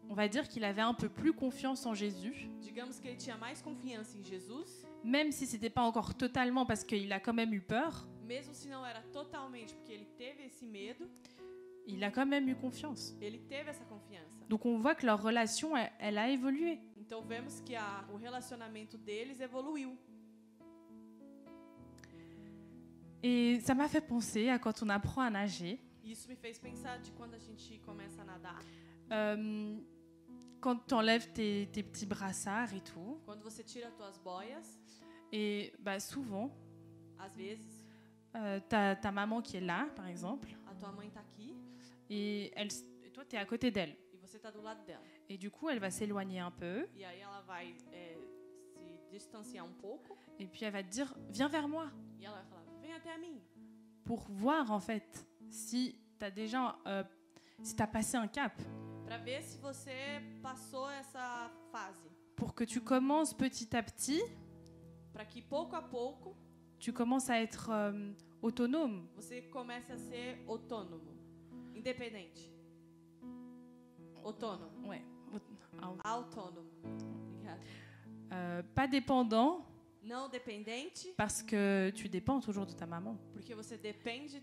On va dire qu'il avait un peu plus confiance en Jésus, Digamos que ele tinha mais confiança em Jesus, même si c'était pas encore totalement parce qu'il a quand même eu peur, mesmo se não era totalmente porque ele teve esse medo, il a quand même eu confiance. ele teve essa confiança. Donc on voit que leur relation, elle a évolué. Então vemos que o relacionamento deles evoluiu. Et ça m'a fait penser à quand on apprend à nager. Isso me fez pensar de quando a gente começa a nadar, Quand tu enlèves tes petits brassards et tout. quando você tira as tuas boias, Et souvent, às vezes t'as ta maman qui est là, par exemple, a tua mãe tá aqui et toi, tu es à côté d'elle. e você tá do lado dela. Et du coup, elle va s'éloigner un peu, E aí ela vai se distanciar um pouco et puis elle va te dire, viens vers moi, e ela vai falar, vem até a mim, pour voir en fait si tu as déjà, si tu as passé un cap, para ver se você passou essa fase, pour que tu commences petit à petit, para que pouco a pouco tu commences à être autonome. você comece a ser autônomo, independente. Autônomo. Ouais. Autônomo. Obrigada. Pas dépendant, Não dependente, parce que tu dépends toujours de ta maman. porque você depende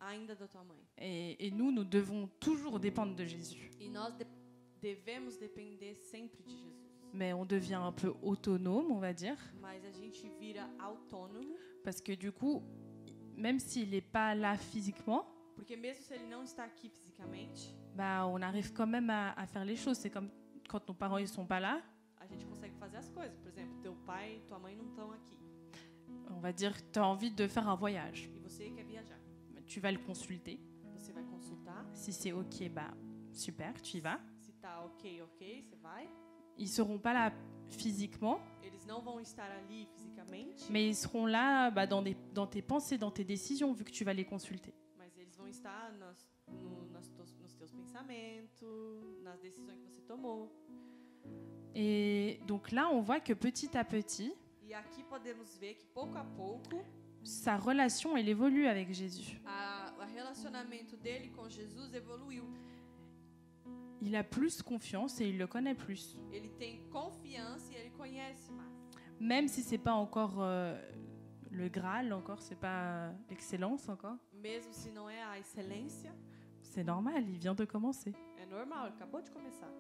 ainda da tua mãe. Et nous devons toujours dépendre de Jésus. E nós devemos depender sempre de Jesus. Mais on devient un peu autonome, on va dire, Mas a gente vira autônomo, parce que du coup, même s'il n'est pas là physiquement, porque mesmo se ele não está aqui fisicamente, on arrive quand même à faire les choses. C'est comme quand nos parents ils sont pas là, a gente consegue fazer as coisas. Por exemplo, teu pai e tua mãe não estão aqui. on va dire que tu as envie de faire un voyage. E você quer viajar. Tu vas le consulter. Você vai consultar. Si c'est OK, super, tu y vas. Se tá ok, você vai. Ils seront pas là physiquement, Eles não vão estar ali fisicamente, mais ils seront là dans tes pensées, dans tes décisions, vu que tu vas les consulter. mas eles vão estar nos teus pensamentos, nas decisões que você tomou. Et donc là, on voit que petit à petit, E aqui podemos ver que pouco a pouco sa relation, elle évolue avec Jésus. O relacionamento dele com Jesus evoluiu. Il a plus confiance et il le connaît plus. Ele tem confiança e ele conhece mais. Même si c'est pas encore le Graal, encore c'est pas l'excellence encore. Mesmo se não é a excelência, C'est normal, il vient de commencer. é normal, ele acabou de começar.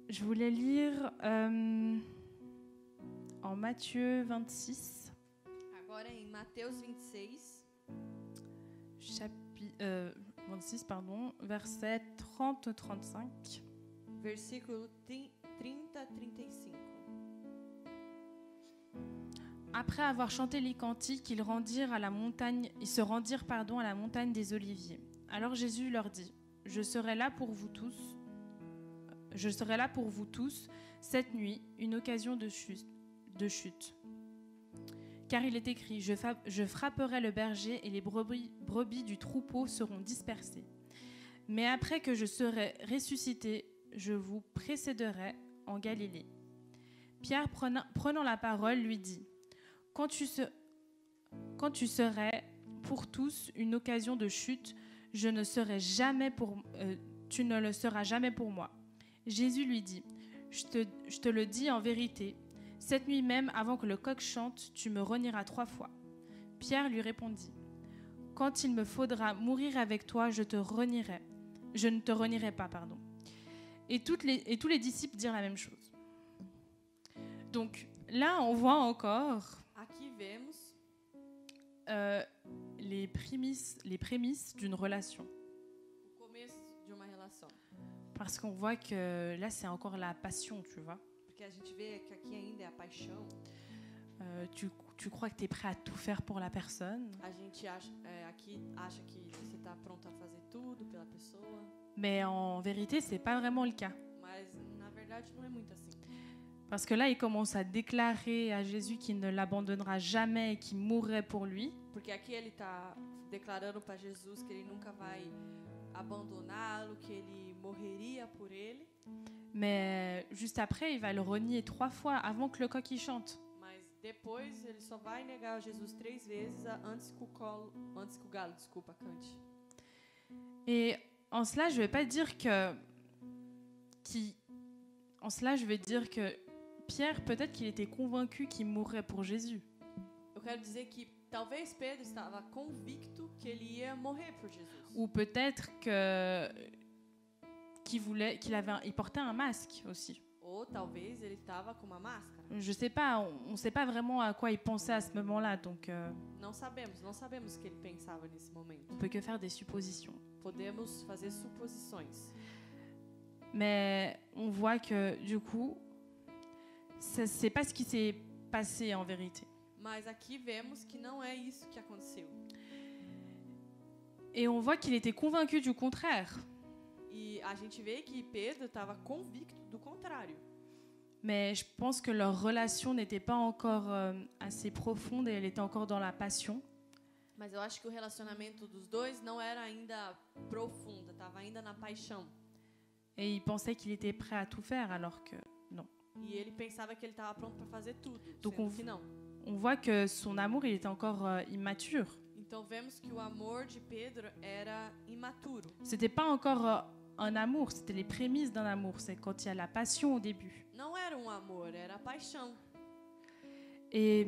Je voulais lire en Matthieu 26, Agora em Mateus 26, 26 pardon, versets 30-35. versículo 30-35. Après avoir chanté les cantiques, ils se rendirent à la montagne des Oliviers. Alors Jésus leur dit, je serai là pour vous tous cette nuit, une occasion de chute. Car il est écrit, je frapperai le berger et les brebis du troupeau seront dispersées. Mais après que je serai ressuscité, je vous précéderai en Galilée. Pierre, prenant la parole, lui dit, quand tu serais pour tous une occasion de chute, tu ne le seras jamais pour moi. Jésus lui dit, je te le dis en vérité, cette nuit même, avant que le coq chante, tu me renieras 3 fois. Pierre lui répondit, quand il me faudra mourir avec toi, je ne te renierai pas. Et tous les disciples dirent la même chose. Donc là, on voit encore Aqui vemos les prémices d'une relation. o começo de uma relação. Parce qu'on voit que là, c'est encore la passion, tu vois. Porque a gente vê que aqui ainda é a paixão. Tu crois que tu es prêt à tout faire pour la personne, A gente aqui acha que você está pronto a fazer tudo pela pessoa, mais en vérité, c'est pas vraiment le cas. mas na verdade não é muito assim. Parce que là, il commence à déclarer à Jésus qu'il ne l'abandonnera jamais et qu'il mourrait pour lui. Porque aqui ele está declarando para Jesus que ele nunca vai abandoná-lo, que ele morreria por ele. Mais juste après, il va le renier 3 fois avant que le coq y chante. Mas depois ele só vai negar Jesus 3 vezes antes que o galo, cante. Et en cela, je vais pas dire que Pierre, peut-être qu'il était convaincu qu'il mourrait pour Jésus. Eu quero dizer que talvez Pedro estava convicto que ele ia morrer por Jesus. Ou peut-être qu'il portait un masque aussi. Ou talvez ele estava com uma máscara. Je sais pas, on sait pas vraiment à quoi il pensait à ce moment-là, donc Não sabemos o que ele pensava nesse momento. on peut que faire des suppositions. Podemos fazer suposições. Mais on voit que du coup, c'est pas ce qui s'est passé en vérité. Mas aqui vemos que não é isso que aconteceu. Et on voit qu'il était convaincu du contraire. E a gente vê que Pedro estava convicto do contrário. Mais je pense que leur relation n'était pas encore assez profonde et elle était encore dans la passion. Mas eu acho que o relacionamento dos dois não era ainda profunda, estava ainda na paixão. Et il pensait qu'il était prêt à tout faire alors que non. E ele pensava que ele estava pronto para fazer tudo, Donc sendo que não. On voit que son amour, il était encore immature. Então vemos que o amor de Pedro era imaturo. C'était pas encore un amour, c'était les prémices d'un amour. C'est quand il y a la passion au début. Não era um amor, era paixão. Et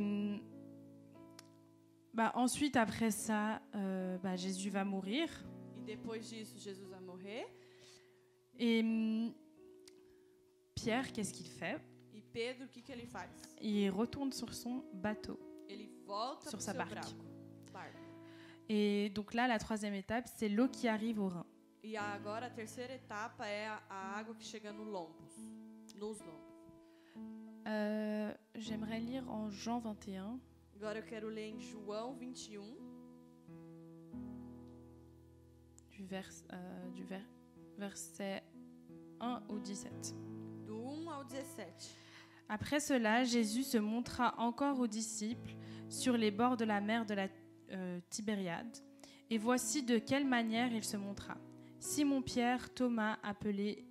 ensuite, après ça, Jésus va mourir. E depois disso, Jesus vai morrer. Et Pierre, qu'est-ce qu'il fait? E Pedro, o que ele faz? Il retourne sur son bateau. Ele volta Sur pro sa seu barque. barco. Et donc là, la 3e étape, c'est l'eau qui arrive au Rhin. E agora a terceira etapa é a água que chega nos lombos. J'aimerais lire en Jean 21. Agora eu quero ler em João 21, verset 1 au 17. do 1 ao 17. Après cela, Jésus se montra encore aux disciples sur les bords de la mer de la Tibériade. Et voici de quelle manière il se montra. Simon-Pierre, Thomas, appelé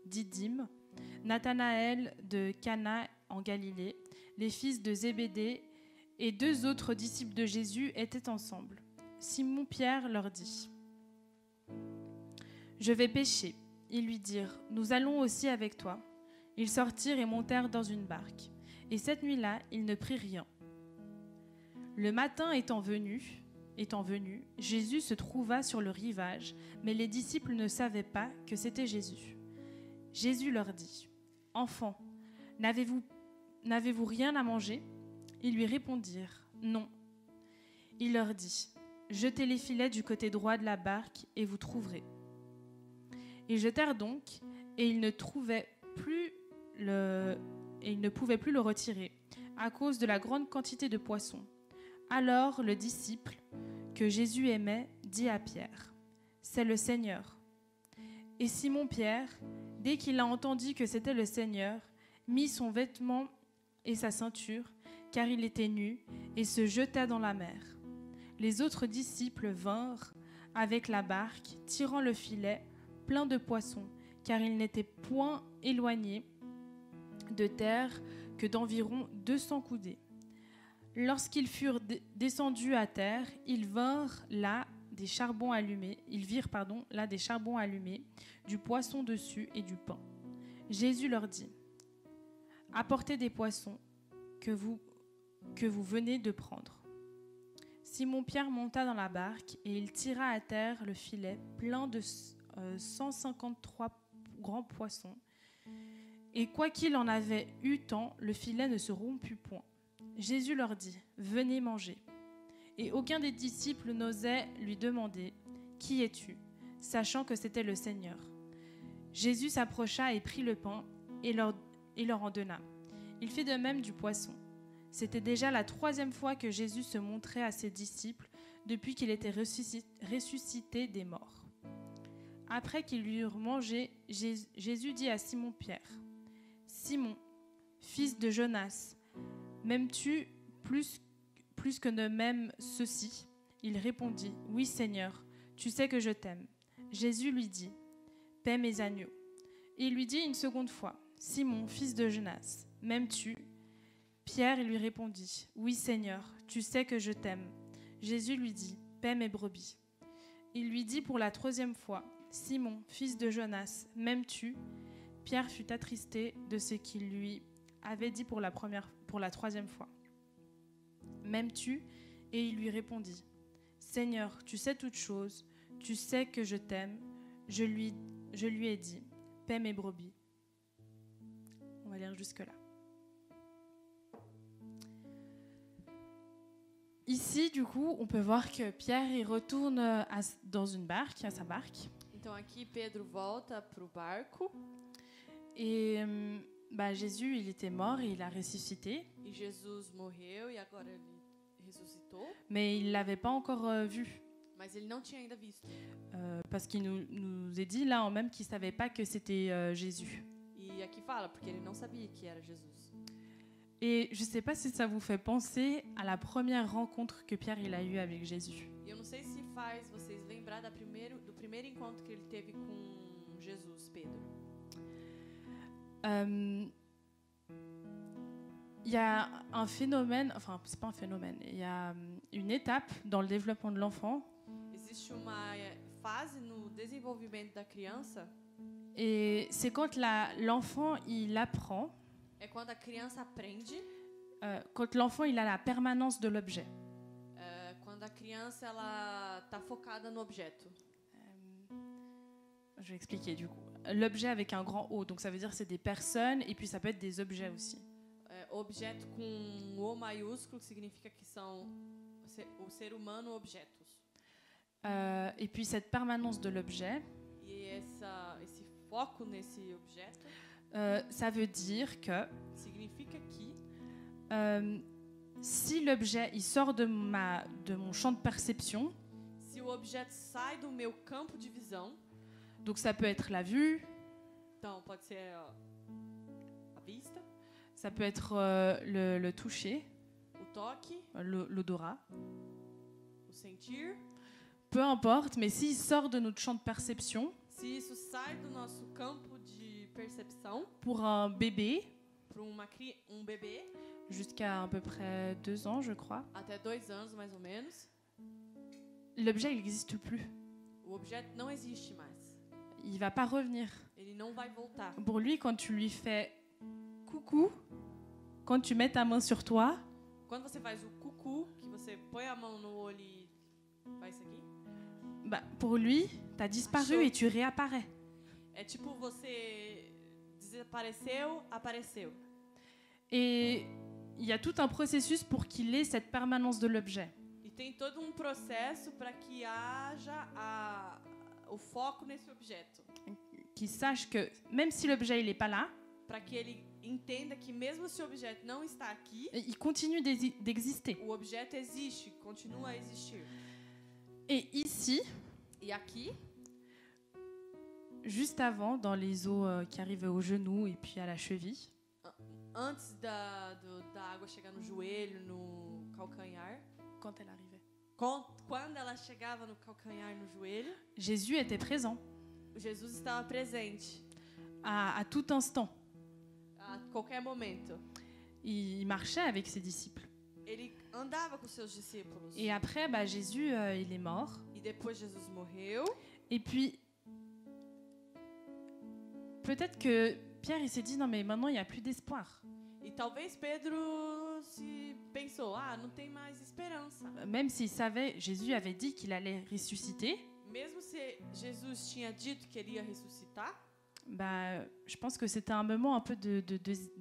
Didyme, Nathanaël de Cana en Galilée, les fils de Zébédée, et 2 autres disciples de Jésus étaient ensemble. Simon-Pierre leur dit : « Je vais pêcher. » Ils lui dirent : « Nous allons aussi avec toi. » Ils sortirent et montèrent dans une barque. Et cette nuit-là, ils ne prirent rien. Le matin étant venu, Jésus se trouva sur le rivage, mais les disciples ne savaient pas que c'était Jésus. Jésus leur dit : « Enfants, n'avez-vous rien à manger ? » Ils lui répondirent : « Non. » Il leur dit : « Jetez les filets du côté droit de la barque et vous trouverez. » Ils jetèrent donc, et ils ne pouvaient plus le retirer, à cause de la grande quantité de poissons. Alors le disciple que Jésus aimait dit à Pierre : « C'est le Seigneur. » Et Simon-Pierre, dès qu'il a entendu que c'était le Seigneur, mit son vêtement et sa ceinture, car il était nu, et se jeta dans la mer. Les autres disciples vinrent avec la barque, tirant le filet plein de poissons, car ils n'étaient point éloignés de terre que d'environ 200 coudées. Lorsqu'ils furent descendus à terre, ils virent là des charbons allumés, du poisson dessus et du pain. Jésus leur dit : « Apportez des poissons que vous venez de prendre. » Simon-Pierre monta dans la barque et il tira à terre le filet plein de 153 grands poissons. Et quoiqu'il en avait eu tant, le filet ne se romput point. Jésus leur dit : « Venez manger. » Et aucun des disciples n'osait lui demander : « Qui es-tu ? » sachant que c'était le Seigneur. Jésus s'approcha et prit le pain et leur en donna. Il fit de même du poisson. C'était déjà la 3e fois que Jésus se montrait à ses disciples depuis qu'il était ressuscité des morts. Après qu'ils eurent mangé, Jésus dit à Simon-Pierre : « Simon, fils de Jonas, m'aimes-tu plus que ne m'aiment ceux-ci ? » Il répondit : « Oui, Seigneur, tu sais que je t'aime. » Jésus lui dit : « Paie mes agneaux. » Et il lui dit une seconde fois : « Simon, fils de Jonas, m'aimes-tu ? » Pierre lui répondit : « Oui, Seigneur, tu sais que je t'aime. » Jésus lui dit : « Paie mes brebis. » Il lui dit pour la 3e fois : « Simon, fils de Jonas, m'aimes-tu ? » Pierre fut attristé de ce qu'il lui avait dit pour la 3e fois. « M'aimes-tu ? » Et il lui répondit : « Seigneur, tu sais toutes choses, tu sais que je t'aime. » Je lui ai dit : « Paie mes brebis. » On va lire jusque-là. Ici, du coup, on peut voir que Pierre il retourne dans une barque, à sa barque. Então aqui Pedro volta para o barco. Et Jésus, il était mort et il a ressuscité. E Jesus morreu e agora ele ressuscitou. Mais il l'avait pas encore vu. Mas ele não tinha ainda visto. Parce qu'il nous est dit là en même qu'il savait pas que c'était Jésus. E aqui fala porque ele não sabia que era Jesus. Et je sais pas si ça vous fait penser à la première rencontre que Pierre il a eue avec Jésus. Eu não sei se faz vocês lembrar do primeiro encontro que ele teve com Jesus, Pedro. Il y a un phénomène, enfin c'est pas un phénomène, il y a une étape dans le développement de l'enfant. Existe uma fase no desenvolvimento da criança. Et c'est quand l'enfant il apprend. É quando a criança aprende. Quand l'enfant il a la permanence de l'objet. Quando a criança ela tá focada no objeto. Je vais expliquer du coup. L'objet avec un grand O, donc ça veut dire que c'est des personnes et puis ça peut être des objets aussi. Objeto com O maiúsculo significa que são o ser humano objetos. Et puis cette permanence de l'objet. E esse foco nesse objeto. Ça veut dire que significa que si l'objet il sort de mon champ de perception, se o objeto sai do meu campo de visão, donc ça peut être la vue, então pode ser a vista, ça peut être le toucher, o toque, l'odorat, o sentir, peu importe, mais s'il sort de notre champ de perception, se isso sai do nosso campo de percepção, pour un bébé, para bebê jusqu'à à peu près 2 ans, je crois. até 2 anos, mais ou menos. L'objet, il n'existe plus. O objeto não existe mais. Il ne va pas revenir. Ele não vai voltar. Pour lui, quand tu lui fais coucou, quand tu mets ta main sur toi, Quando você faz o cucu, que você põe a mão no olho e faz isso aqui, bah, pour lui, tu as disparu Achou. et tu réapparais. é tipo você desapareceu, apareceu. Et il y a tout un processus pour qu'il ait cette permanence de l'objet. E tem todo um processo para que haja o foco nesse objeto. Qu'il sache que même si l'objet n'est pas là, Para que ele entenda que mesmo se o objeto não está aqui, il continue d'exister. o objeto existe, continua a existir. Et ici, E aqui, juste avant, dans les os qui arrivaient aux genoux et puis à la cheville, antes da água chegar no joelho, no calcanhar, quand elle arrivait, quando ela chegava no calcanhar, no joelho, Jésus était présent Jesus estava presente à tout instant. a qualquer momento. Il marchait avec ses disciples. Ele andava com seus discípulos. Et après, bah, Jésus, il est mort. E depois Jesus morreu. Et puis, peut-être que Pierre, il s'est dit, non mais maintenant, il n'y a plus d'espoir. E talvez Pedro se pensou, não tem mais esperança. Même s'il savait, Jésus avait dit qu'il allait ressusciter, Mesmo se Jesus tinha dito que ele ia ressuscitar, bah, je pense que c'était un moment un peu de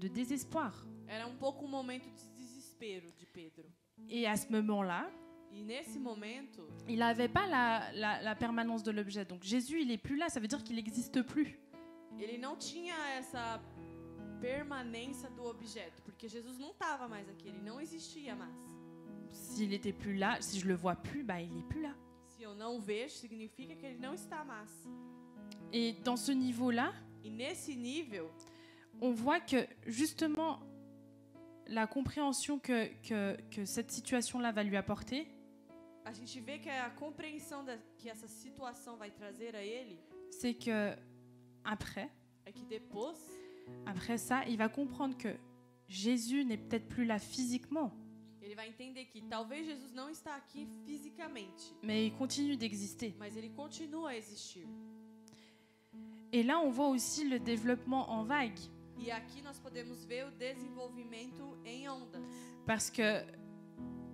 désespoir. era pouco momento de desespero de Pedro. Et à ce moment-là, E nesse momento, il n'avait pas la permanence de l'objet. Donc Jésus, il n'est plus là, ça veut dire qu'il n'existe plus. ele não tinha essa permanência do objeto, porque Jesus não estava mais aqui, ele não existia mais. S'il n'était plus là, si je le vois plus, bah, il n'est plus là. Se eu não vejo, significa que ele não está mais. Et dans ce niveau-là, E nesse nível, on voit que justement la compréhension que cette situation-là va lui apporter, a gente vê que a compreensão que essa situação vai trazer a ele c'est que après é que depois, après ça, il va comprendre que Jésus n'est peut-être plus là physiquement, ele vai entender que talvez Jesus não está aqui fisicamente, mais il continue d'exister. mas ele continua a existir. Et là, on voit aussi le développement en vague, E aqui nós podemos ver o desenvolvimento em ondas. parce que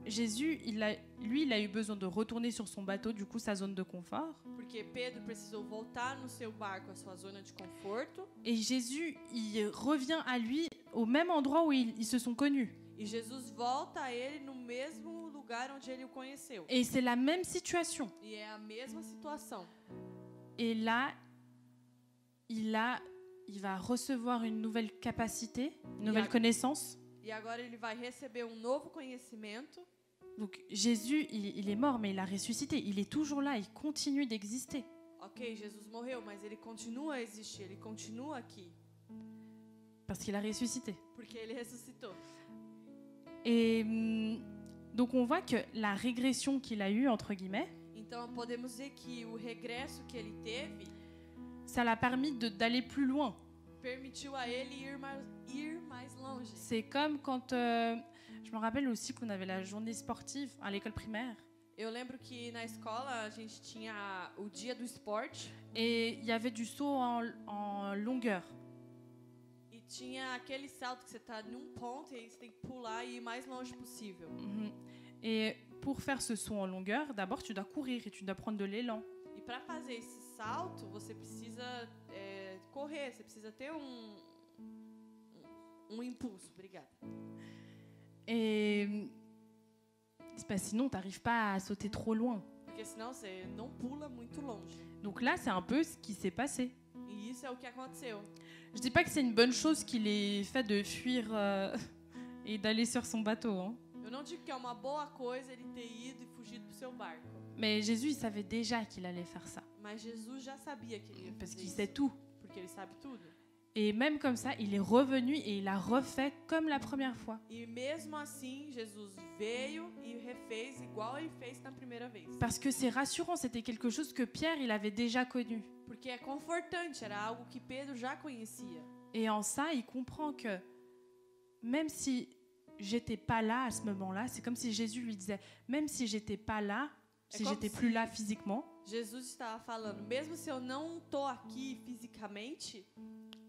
Jésus, il a eu besoin de retourner sur son bateau, du coup sa zone de confort. Porque Pedro precisou voltar no seu barco, à sua zona de conforto. Et Jésus, il revient à lui au même endroit où ils se sont connus. E Jesus volta a ele no mesmo lugar onde ele o conheceu. Et c'est la même situation. E é a mesma situação. Et là, il va recevoir une nouvelle capacité, une nouvelle connaissance. E agora ele vai receber novo conhecimento. Donc Jésus, il est mort, mais il a ressuscité. Il est toujours là, il continue d'exister. Ok, Jesus morreu, mas ele continua a existir, ele continua aqui. Parce qu'il a ressuscité. Porque ele ressuscitou. Et donc on voit que la régression qu'il a eue, entre guillemets, Então podemos dizer que o regresso que ele teve ça l'a permis d'aller plus loin. permitiu a ele ir mais longe. C'est comme quand... je me rappelle aussi qu'on avait la journée sportive à l'école primaire. Eu lembro que na escola a gente tinha o dia do esporte Et il y avait du saut en longueur. e tinha aquele salto que você está num ponto e aí você tem que pular e ir mais longe possível. Et pour faire ce saut en longueur, d'abord tu dois courir et tu dois prendre de l'élan. E para fazer esse salto, você precisa correr, você precisa ter impulso. Obrigada. Et bah, sinon, tu n'arrives pas à sauter trop loin. Porque senão você não pula muito longe. Donc là, c'est un peu ce qui s'est passé. E isso é o que aconteceu. Je dis pas que c'est une bonne chose qu'il ait fait de fuir et d'aller sur son bateau. Hein. Eu não digo que é uma boa coisa ele ter ido e fugido pro seu barco. Mais Jésus, il savait déjà qu'il allait faire ça. Mas Jesus já sabia que ele ia Parce fazer qu'il isso. sait tout. Porque ele sabe tudo. Et même comme ça, il est revenu et il a refait comme la première fois. E mesmo assim, Jesus veio e refez igual ele fez na primeira vez. Parce que c'est rassurant, c'était quelque chose que Pierre, il avait déjà connu. Porque é confortante, era algo que Pedro já conhecia. Et en ça, il comprend que même si j'étais pas là à ce moment-là, c'est comme si Jésus lui disait, même si j'étais pas là, si comme j'étais si- plus là physiquement, Jesus estava falando, mesmo se eu não tô aqui fisicamente,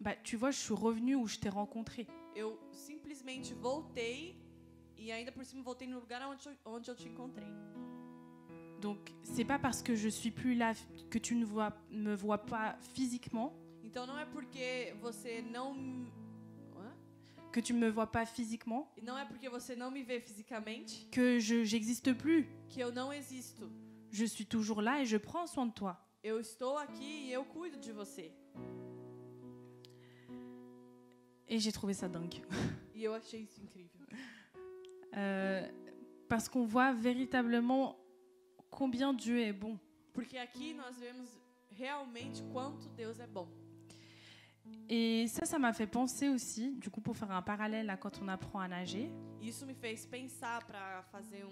bah, tu vois, je suis revenue où je t'ai rencontré. eu simplesmente voltei e ainda por cima voltei no lugar onde eu te encontrei. Donc, c'est pas parce que je suis plus là que tu ne me vois pas physiquement, Então não é porque você não que tu me vois pas physiquement, e não é porque você não me vê fisicamente que j'existe plus. que eu não existo. Je suis toujours là et je prends soin de toi. Eu estou aqui e eu cuido de você. Et j'ai trouvé ça dingue. E eu achei isso incrível. Parce qu'on voit véritablement combien Dieu est bon. Porque aqui nós vemos realmente quanto Deus é bom. Et ça m'a fait penser aussi, du coup, pour faire un parallèle à quand on apprend à nager. Isso me fez pensar para fazer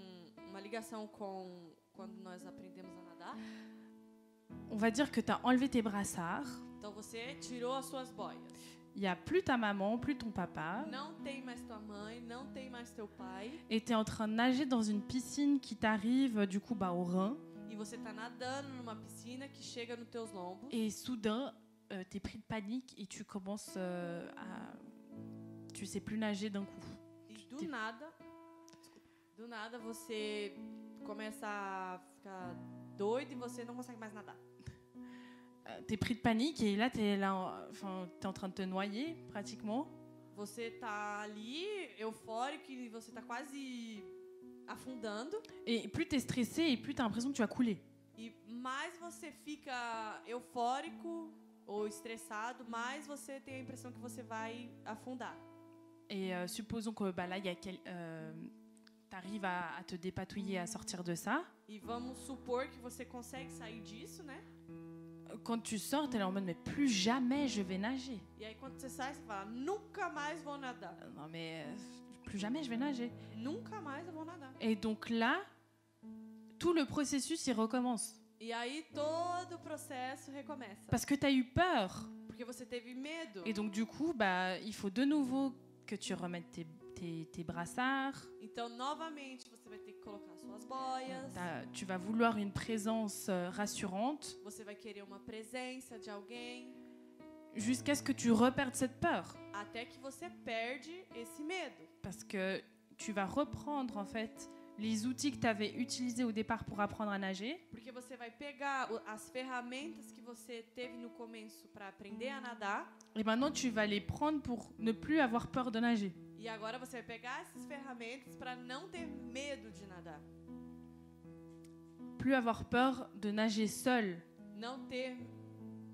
uma ligação com quando nós aprendemos a nadar. On va dire que tu as enlevé tes brassards. Então você tirou as suas boias. Il n'y a plus ta maman, plus ton papa. Não tem mais tua mãe, não tem mais teu pai. Et tu es en train de nager dans une piscine qui t'arrive, du coup, au rein. E você tá nadando numa piscina que chega nos teus lombos. Et soudain, tu es pris de panique et tu commences à... Tu sais plus nager d'un coup. E do nada você começa a ficar doido e você não consegue mais nadar. Tu es pris de panique et là, tu es là, t'es en train de te noyer pratiquement. Você tá ali eufórico e você tá quase afundando. Et plus tu es stressé et plus tu as l'impression que tu vas couler. E mais você fica eufórico ou estressado, mais você tem a impressão que você vai afundar. Et supposons que là, tu arrives à te dépatouiller, à sortir de ça. E vamos supor que você consegue sair disso, né? Quand tu sors, tu es là en mode, mais plus jamais je vais nager. E aí quando você sai, você fala, nunca mais vou nadar. Non mais plus jamais je vais nager. Nunca mais eu vou nadar. Et donc là, tout le processus, il recommence. E aí todo o processo recomeça. Parce que tu as eu peur. Porque você teve medo. Et donc du coup, il faut de nouveau que tu remettes tes brassards. Então, novamente, você vai ter que colocar suas boias. Tu vas vouloir une présence rassurante. Você vai querer uma presença de alguém. Jusqu'à ce que tu reperdes cette peur. Até que você perde esse medo. Parce que tu vas reprendre en fait les outils que tu avais utilisés au départ pour apprendre à nager. Porque você vai pegar as ferramentas que você teve no começo para aprender a nadar. Et maintenant, tu vas les prendre pour ne plus avoir peur de nager. E agora você vai pegar essas ferramentas para não ter medo de nadar. Plus avoir peur de nager seul. Não ter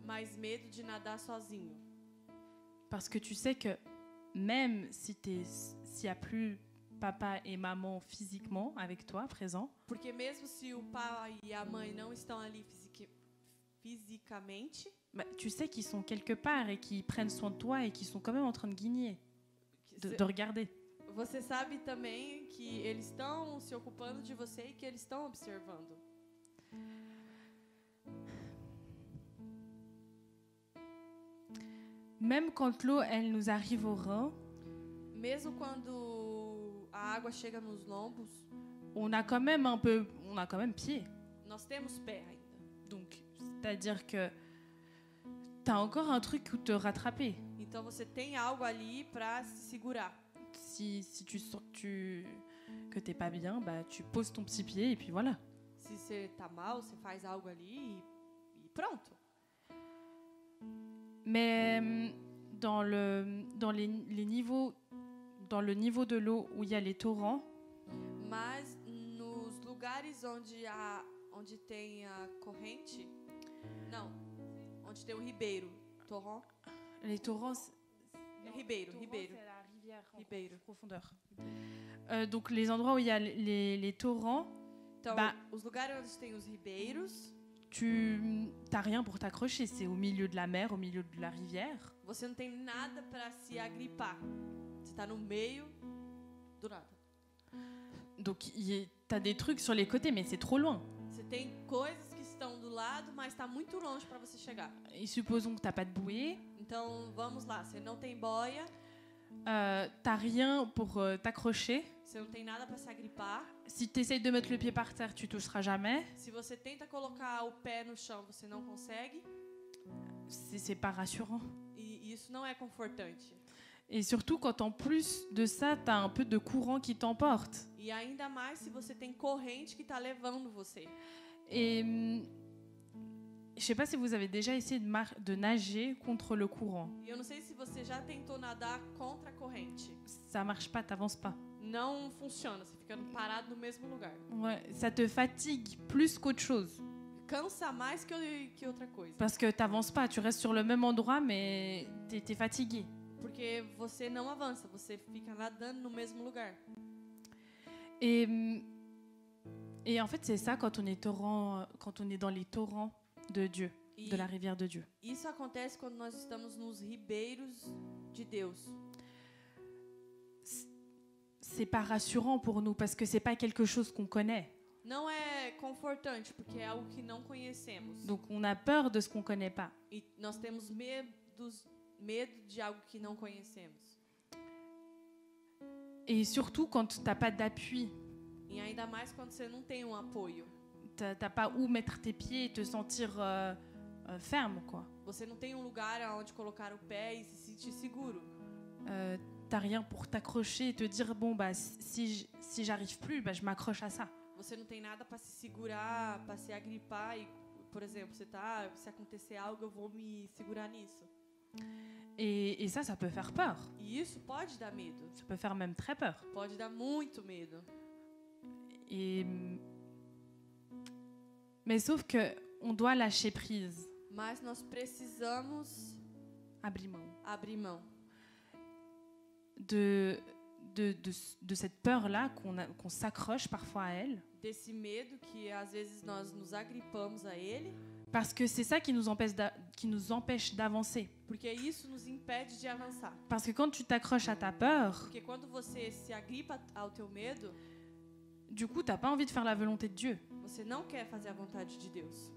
mais medo de nadar sozinho. Parce que tu sais que même s'il n'y a plus papa et maman physiquement avec toi, présents, Porque mesmo se o pai e a mãe não estão ali fisicamente, tu sais qu'ils sont quelque part et qu'ils prennent soin de toi et qu'ils sont quand même en train de guigner, de regarder. você sabe também que eles estão se ocupando de você e que eles estão observando. Même quand l'eau, elle nous arrive au rein, Mesmo quando a água chega nos lombos, on a quand même pied. nós temos pé ainda. Donc, c'est-à-dire que tu as encore un truc où te rattraper. Então você tem algo ali para se segurar. Si tu sens que t'es pas bien, tu poses ton petit pied et puis voilà. Se você tá mal, você faz algo ali e pronto. Mais dans le niveau de l'eau où il y a les torrents, Mas nos lugares onde tem a corrente, não, onde tem o ribeiro, torrent, les torrents, ribeiro, c'est la rivière en ribeiro. profondeur. Donc les endroits où il y a les torrents, Então, os lugares onde tem os ribeiros, tu n'as rien pour t'accrocher, c'est au milieu de la mer, au milieu de la rivière. você não tem nada para se agripar. Você está no meio do nada. Donc tu as des trucs sur les côtés, mais c'est trop loin. Você tem coisas que estão do lado, mas está muito longe para você chegar. Et supposons que tu n'as pas de bouée. Então, vamos lá, você não tem boia, t'as rien pour t'accrocher. Você não tem nada para se agripar. Si tu essayes de mettre le pied par terre, tu toucheras jamais. Se você tenta colocar o pé no chão, você não consegue. C'est pas rassurant. E isso não é confortante. Et surtout quand en plus de ça, tu as un peu de courant qui t'emporte. E ainda mais se você tem corrente que está levando você. Et je sais pas si vous avez déjà essayé de nager contre le courant. E eu não sei se você já tentou nadar contra a corrente. Ça marche pas, t'avances pas. Não funciona, você fica parado no mesmo lugar. Ouais, ça te fatigue plus qu'autre chose. Cansa mais que outra coisa. Parce que t'avances pas, tu restes sur le même endroit, mais t'es fatigué. Porque você não avança, você fica nadando no mesmo lugar. Et en fait, c'est ça quand on est dans les torrents de Dieu, de la rivière de Dieu. Isso acontece quando nós estamos nos ribeiros de Deus. C'est pas rassurant pour nous parce que c'est pas quelque chose qu'on connaît. Não é confortante porque é algo que não conhecemos. Donc on a peur de ce qu'on connaît pas. E nós temos medo de algo que não conhecemos. Et surtout quand t'as pas d'appui. E ainda mais quando você não tem apoio. T'as pas où mettre tes pieds et te sentir ferme, quoi. Você não tem lugar onde colocar o pé e se sentir seguro. T'as rien pour t'accrocher et te dire bon bah si j'arrive plus, bah je m'accroche à ça. Você não tem nada para se segurar, para se agripar e, por exemplo, se acontecer algo, eu vou me segurar nisso. Et ça peut faire peur. E isso pode dar medo. Ça peut faire même très peur. Pode dar muito medo. Mais sauf que on doit lâcher prise. Mas nós precisamos abrir mão. De cette peur-là qu'on s'accroche parfois à elle. Desse medo que às vezes nós nos agripamos a ele. Parce que c'est ça qui nous empêche d'avancer. Porque isso nos impede de avançar. Parce que quand tu t'accroches à ta peur, porque quando você se agripa ao teu medo, du coup, t'as pas envie de faire la volonté de Dieu. Você não quer fazer a vontade de Deus.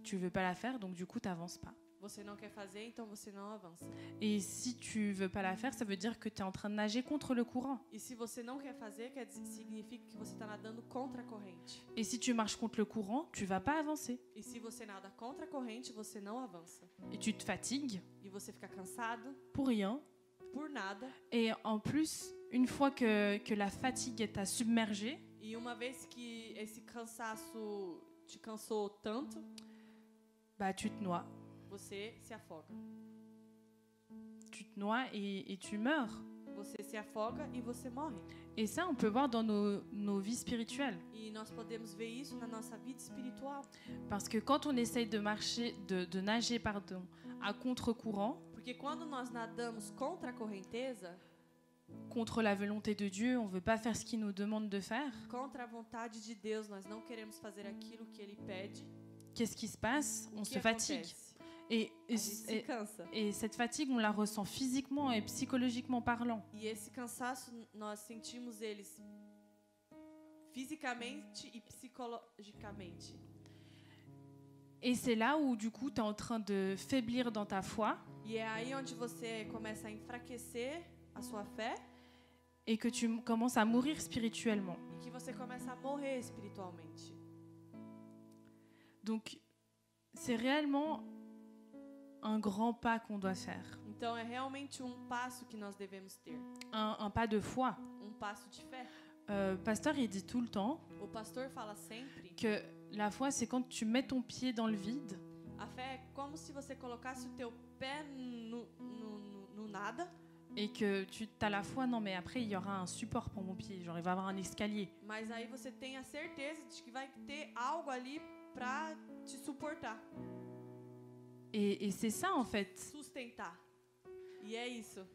Tu veux pas la faire, donc du coup, t'avances pas. Você não quer fazer, então você não avança. Et si tu veux pas la faire, ça veut dire que tu es en train de nager contre le courant. E se você não quer fazer, significa que você está nadando contra a corrente. Et si tu marches contre le courant, tu vas pas avancer. E se você nada contra a corrente, você não avança. Et tu te fatigues. E você fica cansado. Pour rien. Por nada. Et en plus, une fois que la fatigue t'a submergé. E uma vez que esse cansaço te cansou tanto, bah tu te noies. Você se afoga. Tu te noies et tu meurs. Você se afoga e você morre. Et ça, on peut voir dans nos vies spirituelles. E nós podemos ver isso na nossa vida espiritual. Parce que quand on essaye de nager, à contre-courant, porque quando nós nadamos contra a correnteza, contre la volonté de Dieu, on veut pas faire ce qu'il nous demande de faire. Contra a vontade de Deus, nós não queremos fazer aquilo que ele pede. Qu'est-ce qui se passe? On se fatigue. Et cette fatigue, on la ressent physiquement et psychologiquement parlant. E esse cansaço nós sentimos eles fisicamente e psicologicamente. Et c'est là où du coup tu es en train de faiblir dans ta foi. E é aí onde você começa a enfraquecer a sua fé. Et que tu commences à mourir spirituellement. E que você começa a morrer espiritualmente. Donc c'est réellement un grand pas qu'on doit faire. Então é realmente passo que nós devemos ter. Un pas de foi. Passo de fé. Pasteur, il dit tout le temps. O pastor fala sempre que la foi, c'est quand tu mets ton pied dans le vide. A fé é como se você colocasse o teu pé no nada. Et que tu as la foi, non mais après il y aura un support pour mon pied, genre il va y avoir un escalier. Mas aí você tem a certeza de que vai ter algo ali para te suportar. Et c'est ça en fait. Sustentar. E é isso.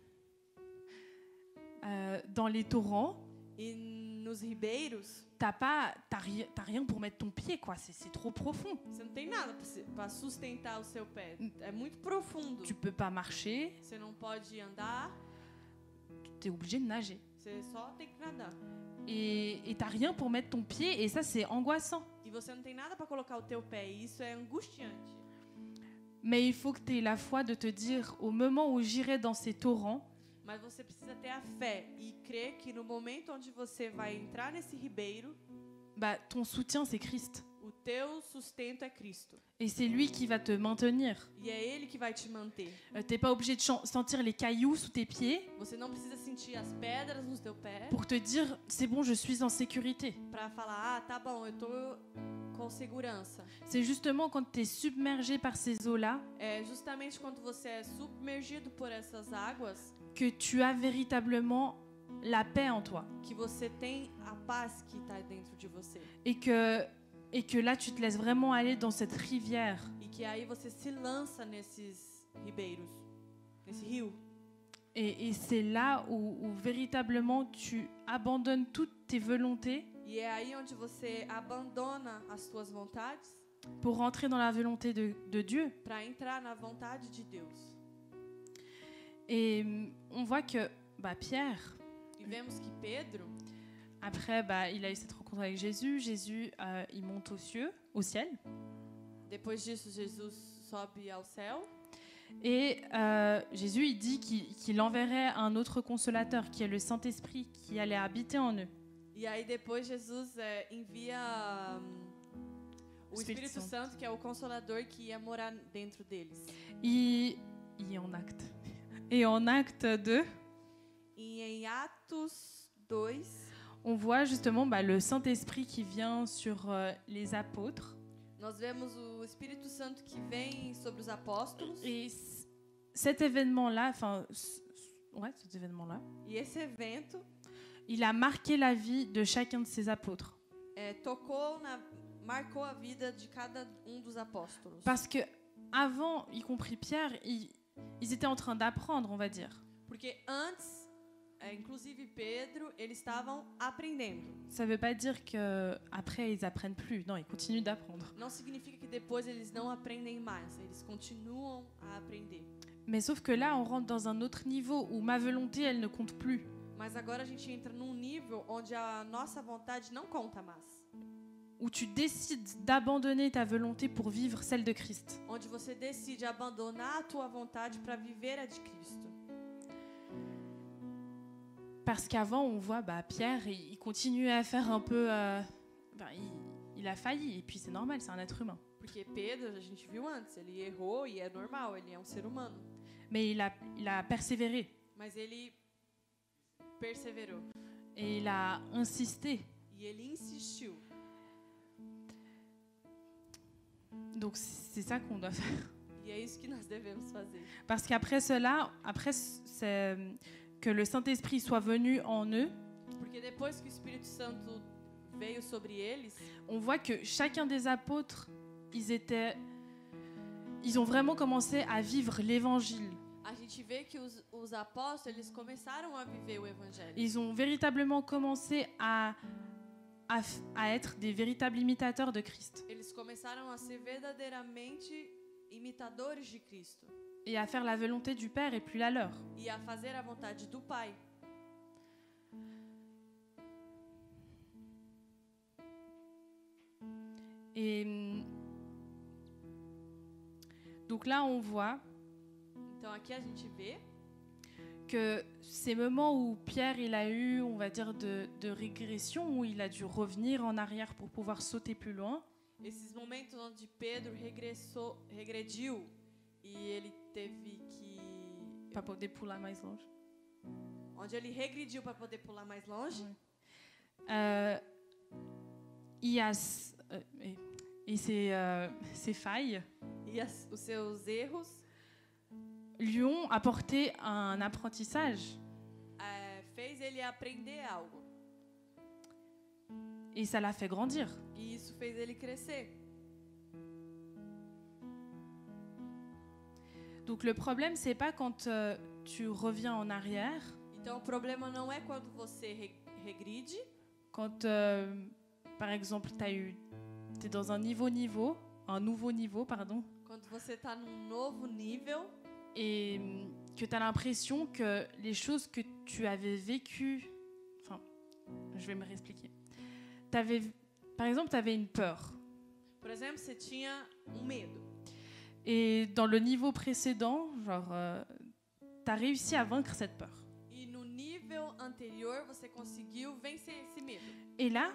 Dans les torrents. E nos ribeiros. T'as rien pour mettre ton pied, quoi. C'est trop profond. Você não tem nada para sustentar o seu pé. É muito profundo. Tu peux pas marcher. Você não pode andar. T'es obligé de nager. Você só tem que nadar. Et t'as rien pour mettre ton pied, et ça c'est angoissant. E você não tem nada para colocar o teu pé, e isso é angustiante. Mais il faut que tu aies la foi de te dire, au moment où j'irai dans ces torrents, Mas você precisa ter a fé e crer que no momento onde você vai entrar nesse ribeiro, bah, ton soutien, c'est Christ. o teu sustento é Cristo. Et c'est lui qui va te maintenir. E é Ele que vai te manter. T'es pas obligé de sentir les cailloux sous tes pieds Você não precisa sentir as pedras nos teus pés pour te dire, c'est bon, je suis en sécurité. para falar, ah, tá bom, eu tô com segurança. C'est justement quand tu es submergé par ces eaux-là É justamente quando você é submergido por essas águas que tu as véritablement la paix en toi. que você tem a paz que está dentro de você. Et que là, tu te laisses vraiment aller dans cette rivière. E que aí você se lança nesses ribeiros, nesse rio. Et c'est là où véritablement tu abandonnes toutes tes volontés E é aí onde você abandona as suas vontades pour rentrer dans la volonté de Dieu. para entrar na vontade de Deus. Et on voit que Pierre, E vemos que Pedro, après, il a eu cette rencontre avec Jésus. Jésus, il monte au ciel. depois disso, Jesus sobe ao céu. Et Jésus, il dit qu'il enverrait un autre consolateur, qui est le Saint-Esprit, qui allait habiter en eux. E aí depois Jesus envia o Espírito Santo, que é o Consolador, que ia morar dentro deles. Et en acte 2, E em Atos 2, on voit justement le Saint-Esprit qui vient sur les apôtres. nós vemos o Espírito Santo que vem sobre os apóstolos. Et cet événement-là, cet événement-là, E esse evento il a marqué la vie de chacun de ces apôtres. marcou a vida de cada dos apóstolos. Parce que avant, y compris Pierre, ils étaient en train d'apprendre, on va dire. Porque antes, inclusive Pedro, eles estavam aprendendo. Ça veut pas dire que après ils apprennent plus. Non, ils continuent d'apprendre. Não significa que depois eles não aprendem mais. Eles continuam a aprender. Mais sauf que là, on rentre dans un autre niveau où ma volonté, elle ne compte plus. Mas agora a gente entra num nível onde a nossa vontade não conta mais. Où tu décides d'abandonner ta volonté pour vivre celle de Christ. Onde você decide abandonar a tua vontade para viver a de Cristo. Parce qu'avant, on voit Pierre, il continue à faire un peu... il a failli, et puis c'est normal, c'est un être humain. Porque Pedro, a gente viu antes, ele errou e é normal, ele é ser humano. Mais il a persévéré. Mas ele perseverou. Et il a insisté. E ele insistiu. Donc c'est ça qu'on doit faire. E é isso que nós devemos fazer. Parce qu'après cela, c'est que le Saint-Esprit soit venu en eux. Porque depois que o Espírito Santo veio sobre eles, on voit que chacun des apôtres, ils ont vraiment commencé à vivre l'évangile. a gente vê que os apóstolos eles começaram a viver o evangelho. Ils ont véritablement commencé à être des véritables imitateurs de Christ. Eles começaram a ser verdadeiramente imitadores de Cristo. Et à faire la volonté du Père et plus la leur. E a fazer a vontade do Pai. Et donc là, on voit Então aqui a gente vê que ces moments où Pierre il a eu, on va dire, de régression, où il a dû revenir en arrière pour pouvoir sauter plus loin. esses momentos onde Pedro regrediu e ele teve que Para poder pular mais longe. onde ele regrediu para poder pular mais longe. Il y a ces failles E os seus erros lui ont apporté un apprentissage fez ele aprender algo. et ça l'a fait grandir. E isso fez ele crescer. Donc le problème, c'est pas quand tu reviens en arrière, Então o problema não é quando você regride, quand par exemple t'es dans un nouveau niveau, pardon, quando você está num novo nível et que tu as l'impression que les choses que tu avais vécues, enfin, je vais me réexpliquer. Par exemple, tu avais une peur. Por exemplo, você tinha medo. Et dans le niveau précédent, genre, tu as réussi à vaincre cette peur. E no nível anterior, você conseguiu vencer esse medo. Et là,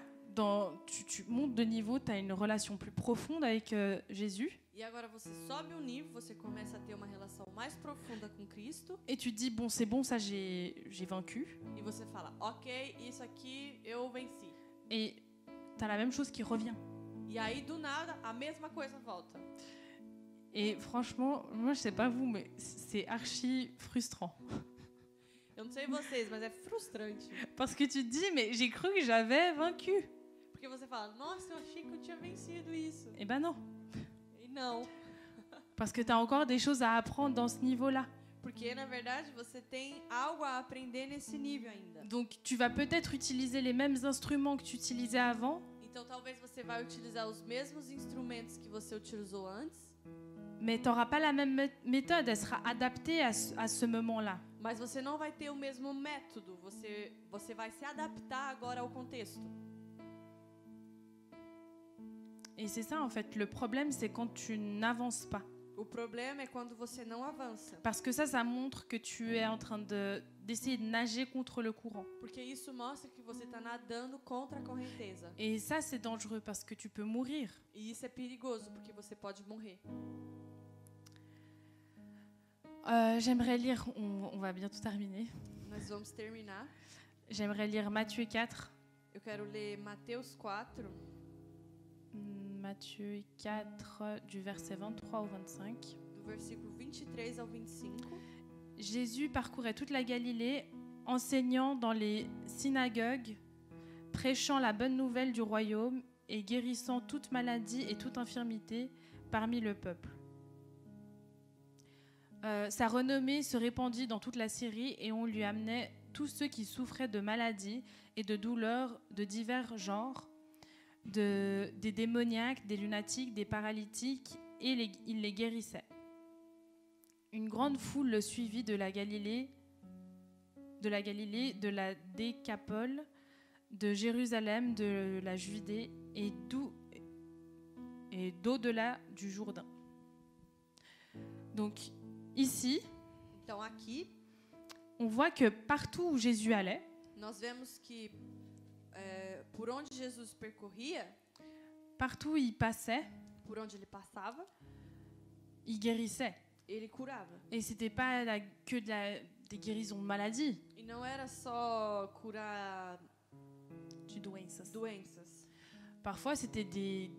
tu montes de niveau, tu as une relation plus profonde avec Jésus. E agora você sobe nível, você começa a ter uma relação mais profunda com Cristo. Et tu te dis, bon, c'est bon, ça j'ai vaincu. E você fala, ok, isso aqui eu venci. Et tu as la même chose qui revient. E aí, do nada, a mesma coisa volta. Et franchement, moi je sais pas vous, mais c'est archi frustrant. Eu não sei vocês, mas é frustrante. Parce que tu te dis, mais j'ai cru que j'avais vaincu. Porque você fala, nossa, eu achei que eu tinha vencido isso. Eh ben non. E não. Parce que tu as encore des choses à apprendre dans ce niveau-là. Porque, na verdade, você tem algo a aprender nesse nível ainda. Donc tu vas peut-être utiliser les mêmes instruments que tu utilisais avant, Então, talvez você vai utilizar os mesmos instrumentos que você utilizou antes, mais tu n'auras pas la même méthode, elle sera adaptée à ce moment-là. mas você não vai ter o mesmo método. Você vai se adaptar agora ao contexto. Et c'est ça en fait, le problème c'est quand tu n'avances pas. O problema é quando você não avança. Parce que ça montre que tu es en train d'essayer de nager contre le courant. Porque isso mostra que você está nadando contra a correnteza. Et ça c'est dangereux parce que tu peux mourir. E isso é perigoso, porque você pode morrer. J'aimerais lire, on va bientôt terminer. Nós vamos terminar. J'aimerais lire Matthieu 4. Eu quero ler Mateus 4, Matthieu 4 du verset 23 au 25. do versículo 23 ao 25. Jésus parcourait toute la Galilée, enseignant dans les synagogues, prêchant la bonne nouvelle du royaume et guérissant toute maladie et toute infirmité parmi le peuple. Sa renommée se répandit dans toute la Syrie et on lui amenait tous ceux qui souffraient de maladies et de douleurs de divers genres, des démoniaques, des lunatiques, des paralytiques, et il les guérissait. Une grande foule le suivit de la Galilée, de la Décapole, de Jérusalem, de la Judée et d'au-delà du Jourdain. Donc ici, Então, aqui, on voit que partout où Jésus allait, nós vemos que por onde Jesus percorria, partout où il passait, por onde ele passava, il guérissait. ele curava. Et c'était pas des guérisons de maladies, E não era só curar de doenças. doenças. Parfois, c'était des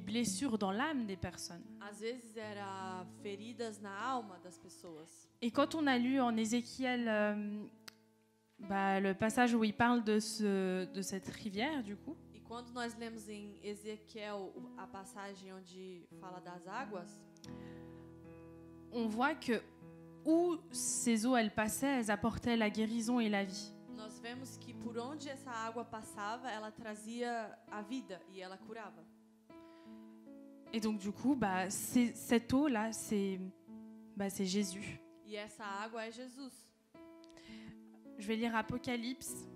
blessures dans l'âme des personnes. Às vezes era feridas na alma das pessoas. Et quand on a lu en Ézéchiel le passage où il parle de cette rivière, du coup, E quando nós lemos em Ezequiel a passagem onde fala das águas, on voit que où ces eaux elles passaient, elles apportaient la guérison et la vie. nós vemos que por onde essa água passava, ela trazia a vida e ela curava. Et donc du coup, cette eau là, c'est Jésus. E essa água é Jesus. Je vais lire Apocalypse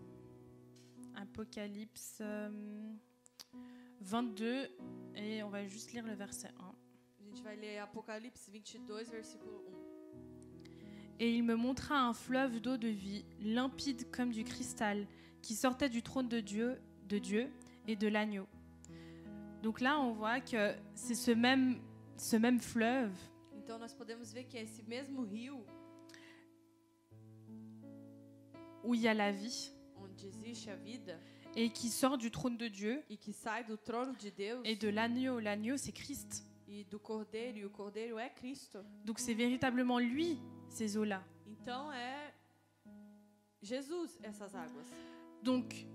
22 et on va juste lire le verset 1. A gente vai ler Apocalipse 22, versículo 1. Et il me montra un fleuve d'eau de vie, limpide comme du cristal, qui sortait du trône de Dieu et de l'agneau. Donc là, on voit que c'est ce même fleuve Então nós podemos ver que é esse mesmo rio où il y a la vie onde existe a vida et qui sort du trône de Dieu e que sai do trono de Deus et de l'agneau. L'agneau, c'est Christ. e do Cordeiro, e o Cordeiro é Cristo. Donc c'est véritablement lui, ces eaux-là. Então é Jesus essas águas. Donc,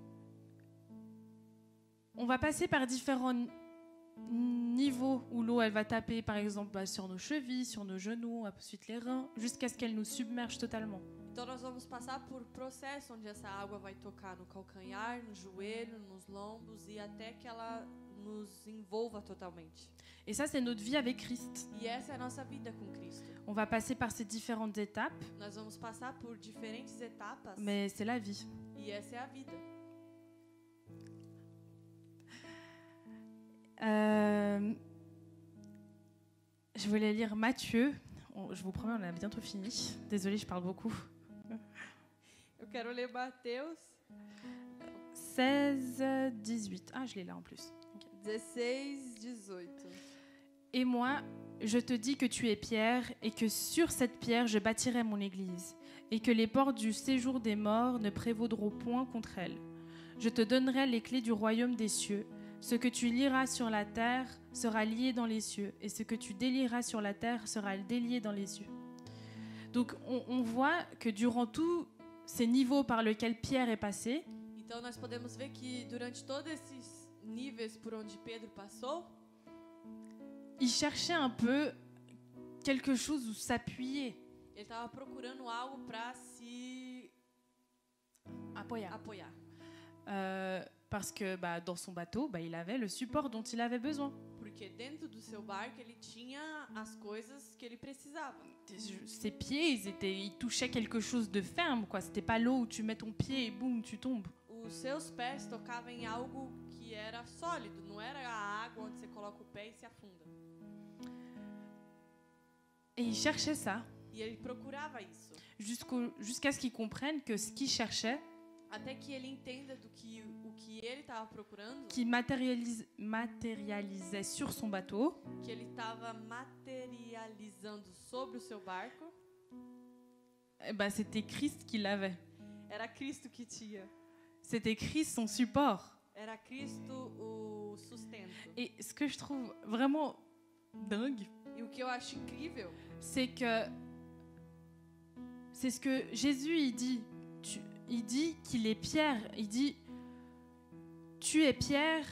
on va passer par différents niveaux où l'eau, elle va taper, par exemple, sur nos chevilles, sur nos genoux, ensuite les reins, jusqu'à ce qu'elle nous submerge totalement. Então nós vamos passar por processo onde essa água vai tocar no calcanhar, no joelho, nos lombos e até que ela nos envolva totalmente. Et ça, c'est notre vie avec Christ. E essa é a nossa vida com Cristo. On va passer par ces différentes étapes, Nós vamos passar por diferentes etapas mais c'est la vie. e essa é a vida. Je voulais lire Matthieu. Je vous promets, on a bientôt fini. Désolée, je parle beaucoup. Eu quero ler Mateus 16, 18. Ah, je l'ai là en plus. Ok. 16, 18. Et moi, je te dis que tu es Pierre, et que sur cette pierre, je bâtirai mon église, et que les portes du séjour des morts ne prévaudront point contre elle. Je te donnerai les clés du royaume des cieux. Ce que tu lieras sur la terre sera lié dans les cieux, et ce que tu délieras sur la terre sera délié dans les cieux. Donc, on voit que durant tous ces niveaux par lesquels Pierre est passé, Então nós podemos ver que durante todos esses níveis por onde Pedro passou, il cherchait un peu quelque chose où s'appuyer. ele estava procurando algo para se apoiar. Parce que dans son bateau, il avait le support dont il avait besoin. Porque dentro do seu barco ele tinha as coisas que ele precisava. Ses pieds, ils touchaient quelque chose de ferme, quoi. C'était pas l'eau où tu mets ton pied et boum, tu tombes. Os seus pés tocavam em algo que era sólido, não era a água onde você coloca o pé e se afunda. Et il cherchait ça E ele procurava isso. jusqu'à ce qu'il comprenne que ce qu'il cherchait, Até que ele entenda o que ele estava procurando, qui matérialisait sur son bateau, que ele estava materializando sobre o seu barco, c'était Christ qui l'avait. era Cristo que tinha. C'était Christ son support. Era Cristo o sustento. Et ce que je trouve vraiment dingue, E o que eu acho incrível c'est ce que Jésus il dit. Il dit qu'il est Pierre. Il dit tu es Pierre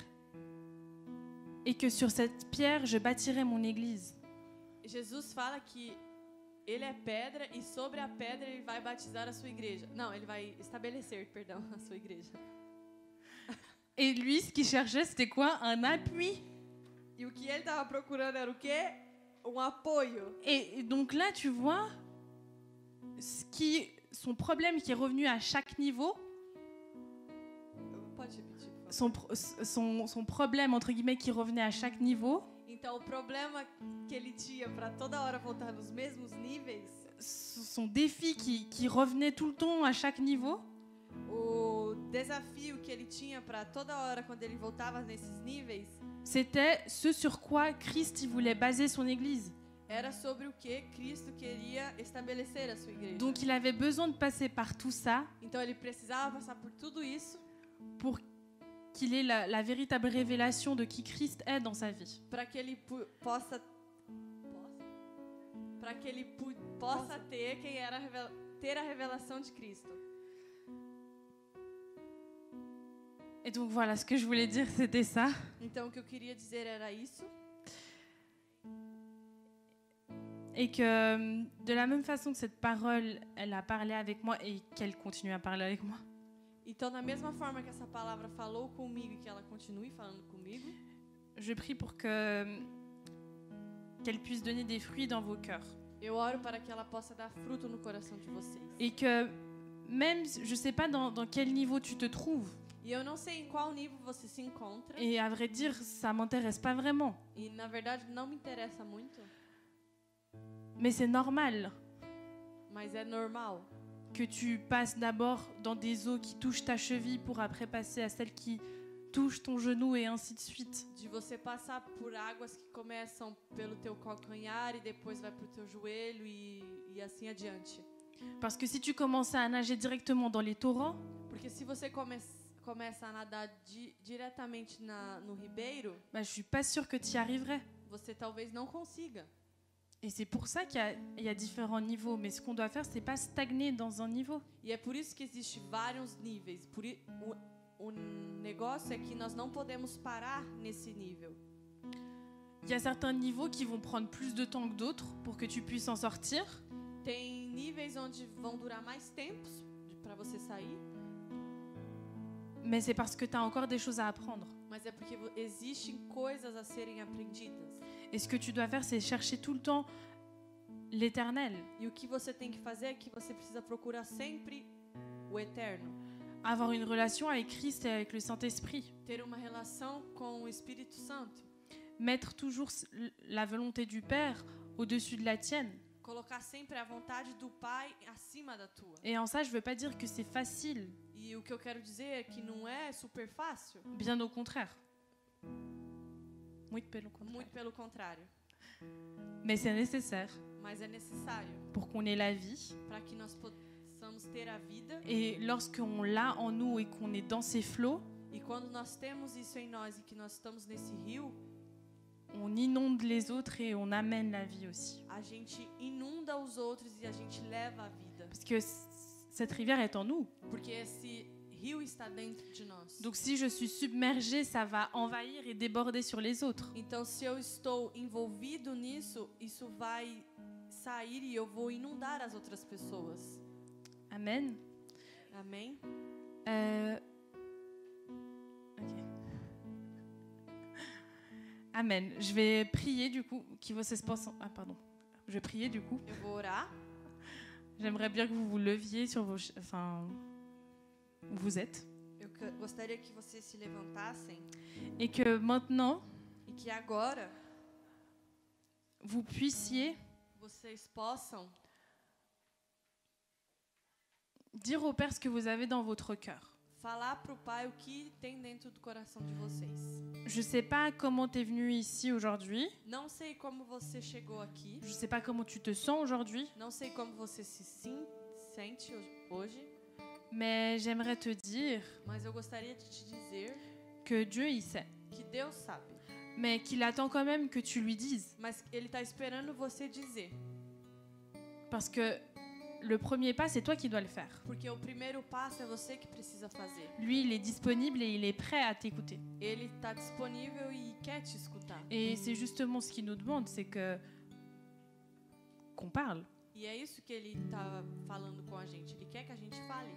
et que sur cette pierre je bâtirai mon église. Jesus fala que ele é pedra e sobre a pedra ele vai batizar a sua igreja. Não, ele vai estabelecer, perdão, a sua igreja. Et lui, ce qu'il cherchait, c'était quoi? Un appui. E o que ele estava procurando era o quê? Apoio. Et donc là, tu vois, son problème qui est revenu à chaque niveau, Pode repetir, por favor. son problème, entre guillemets, qui revenait à chaque niveau, Então, o problema que ele tinha para toda hora voltar nos mesmos níveis, son défi qui revenait tout le temps à chaque niveau, o desafio que ele tinha para toda hora quando ele voltava nesses níveis, c'était ce sur quoi Christ il voulait baser son église. era sobre o que Cristo queria estabelecer a sua igreja. Donc il avait besoin de passer par tout ça Então, ele precisava passar por tudo isso pour qu'il ait la véritable révélation de qui Christ est dans sa vie. para que ele possa ter quem era ter a revelação de Cristo. Et donc voilà, ce que je voulais dire, c'était ça. Então, o que eu queria dizer era isso. Et que de la même façon que cette parole, elle a parlé avec moi et qu'elle continue à parler avec moi, Então, da mesma forma que essa palavra falou comigo e que ela continue falando comigo, je prie pour qu'elle puisse donner des fruits dans vos cœurs. eu oro para que ela possa dar fruto no coração de vocês. Et que même, je ne sais pas dans quel niveau tu te trouves, E eu não sei em qual nível você se encontra, et à vrai dire, ça ne m'intéresse pas vraiment, e na verdade não me interessa muito, mais c'est normal mas é normal que tu passes d'abord dans des eaux qui touchent ta cheville pour après passer à celles qui touchent ton genou et ainsi de suite. de você passar por águas que começam pelo teu calcanhar e depois vai pro teu joelho e assim adiante. Parce que si tu commences à nager directement dans les torrents, Porque se você começa a nadar diretamente no ribeiro, je ne suis pas sûre que tu y arriverais. você talvez não consiga. Et c'est pour ça qu'il y a différents niveaux. Mais ce qu'on doit faire, c'est pas stagner dans un niveau. E é por isso que existem vários níveis. O negócio é que nós não podemos parar nesse nível. Il y a certains niveaux qui vont prendre plus de temps que d'autres pour que tu puisses en sortir. Tem níveis onde vão durar mais tempos para você sair, Mais c'est parce que tu as encore des choses à apprendre. mas é porque existem coisas a serem aprendidas. Et ce que tu dois faire, c'est chercher tout le temps l'éternel. E o que você tem que fazer é que você precisa procurar sempre o eterno. Avoir une relation avec Christ et avec le Saint-Esprit. Ter uma relação com o Espírito Santo. mettre toujours la volonté du Père au-dessus de la tienne. Colocar sempre a vontade do Pai acima da tua. Et en ça, je veux pas dire que c'est facile, E o que eu quero dizer é que não é super fácil, bien au contraire. Muito pelo contrário. muito pelo contrário. Mais c'est nécessaire Mas é necessário pour qu'on ait la vie. para que nós possamos ter a vida. Et lorsqu'on l'a en nous et qu'on est dans ces flots, E quando nós temos isso em nós e que nós estamos nesse rio, on inonde les autres et on amène la vie aussi. a gente inunda os outros e a gente leva a vida. Parce que cette rivière est en nous. Porque esse rio está dentro de nós. Donc si je suis submergée, ça va envahir et déborder sur les autres. Então, se eu estou envolvido nisso, isso vai sair e eu vou inundar as outras pessoas. Amen. Amém? Ok. Amen. Je vais prier du coup. Que vocês possam... Ah, pardon. Je vais prier du coup. Eu vou orar. J'aimerais bien que vous vous leviez sur vos... Enfin, où vous êtes. Eu gostaria que vocês se levantassem Et que maintenant, e que agora vous puissiez vocês possam dire au Père ce que vous avez dans votre cœur. falar para o Pai o que tem dentro do coração de vocês. Je sais pas comment tu es venu ici aujourd'hui. Não sei como você chegou aqui. Je sais pas comment tu te sens aujourd'hui. Não sei como você se sente hoje. Mais j'aimerais te dire Mas eu gostaria de te dizer que Dieu, il sait. que Deus sabe. Mais qu'il attend quand même que tu lui dises. Mas Ele está esperando você dizer. Parce que le premier pas, c'est toi qui dois le faire. Porque o primeiro passo é você que precisa fazer. Lui, il est disponible et il est prêt à t'écouter. Ele está disponível e quer te escutar. Et c'est justement ce qu'il nous demande, c'est que qu'on parle. E é isso que Ele está falando com a gente. Ele quer que a gente fale.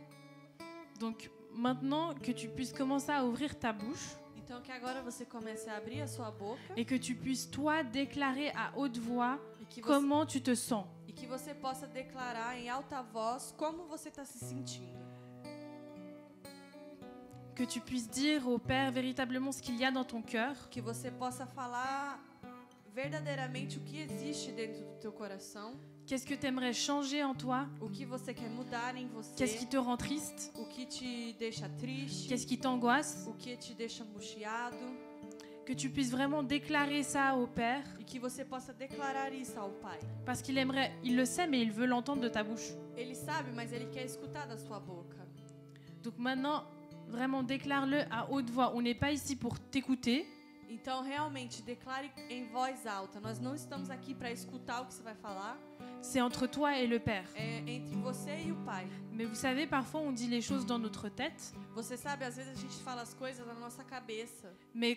Donc maintenant que tu puisses commencer à ouvrir ta bouche Então que agora você comece a abrir a sua boca et que tu puisses toi déclarer à haute voix e que você, comment tu te sens. possa declarar em alta voz como você está se sentindo. Que tu puisses dire au Père véritablement ce qu'il y a dans ton cœur. Que você possa falar verdadeiramente o que existe dentro do teu coração. Qu'est-ce que tu aimerais changer en toi? O que você quer mudar em você. Qu'est-ce qui te rend triste? O que te deixa triste. Qu'est-ce qui t'angoisse? O que te deixa angustiado. Que tu puisses vraiment déclarer ça au Père. E que você possa declarar isso ao Pai. Parce qu'il aimerait, il le sait, mais il veut l'entendre de ta bouche. Ele sabe, mas ele quer escutar da sua boca. Donc maintenant, vraiment déclare-le à haute voix. On n'est pas ici pour t'écouter. Então, realmente, declare em voz alta. Nós não estamos aqui para escutar o que você vai falar. C'est entre toi et le Père. É entre você e o Pai. Mais vous savez, parfois on dit les choses dans notre tête, Você sabe, às vezes a gente fala as coisas na nossa cabeça. mais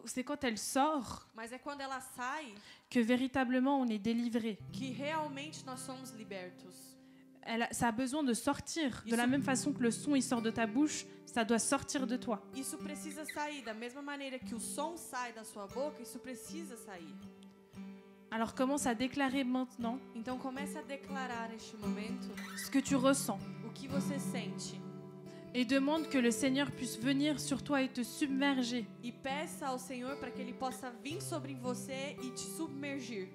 c'est quand elle sort Mas é quando ela sai que véritablement on est délivré. que realmente nós somos libertos. Ça a besoin de sortir. De la même façon que le son il sort de ta bouche, ça doit sortir de toi. Isso precisa sair. Da mesma maneira que o som sai da sua boca, isso precisa sair. Alors commence à déclarer maintenant Então comece a declarar neste momento ce que tu ressens. o que você sente. Et demande que le Seigneur puisse venir sur toi et te submerger. E peça ao Senhor para que Ele possa vir sobre você e te submergir.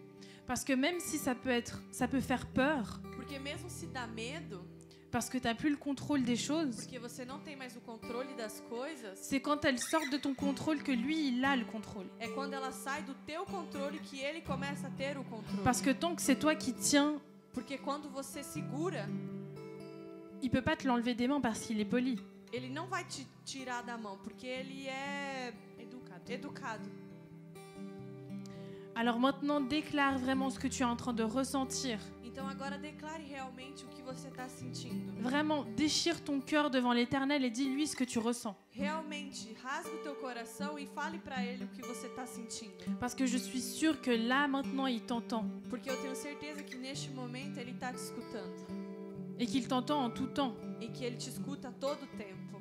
Parce que même si ça peut faire peur, Porque mesmo se dá medo, parce que tu n'as plus le contrôle des choses, porque você não tem mais o controle das coisas, c'est quand elles sortent de ton contrôle que lui, il a le contrôle. é quando ela sai do teu controle que Ele começa a ter o controle. Parce que tant que c'est toi qui tiens, Porque quando você segura, il peut pas te l'enlever des mains parce qu'il est poli. Ele não vai te tirar da mão, porque Ele é educado. Alors maintenant, déclare vraiment ce que tu es en train de ressentir. Então agora declare realmente o que você está sentindo. Vraiment, déchire ton cœur devant l'Éternel et dis-lui ce que tu ressens. Realmente, rasga o teu coração e fale para Ele o que você está sentindo. Parce que je suis sûre que là, maintenant, il t'entend. Porque eu tenho certeza que neste momento Ele está te escutando. Et qu'il t'entend en tout temps. E que Ele te escuta a todo tempo.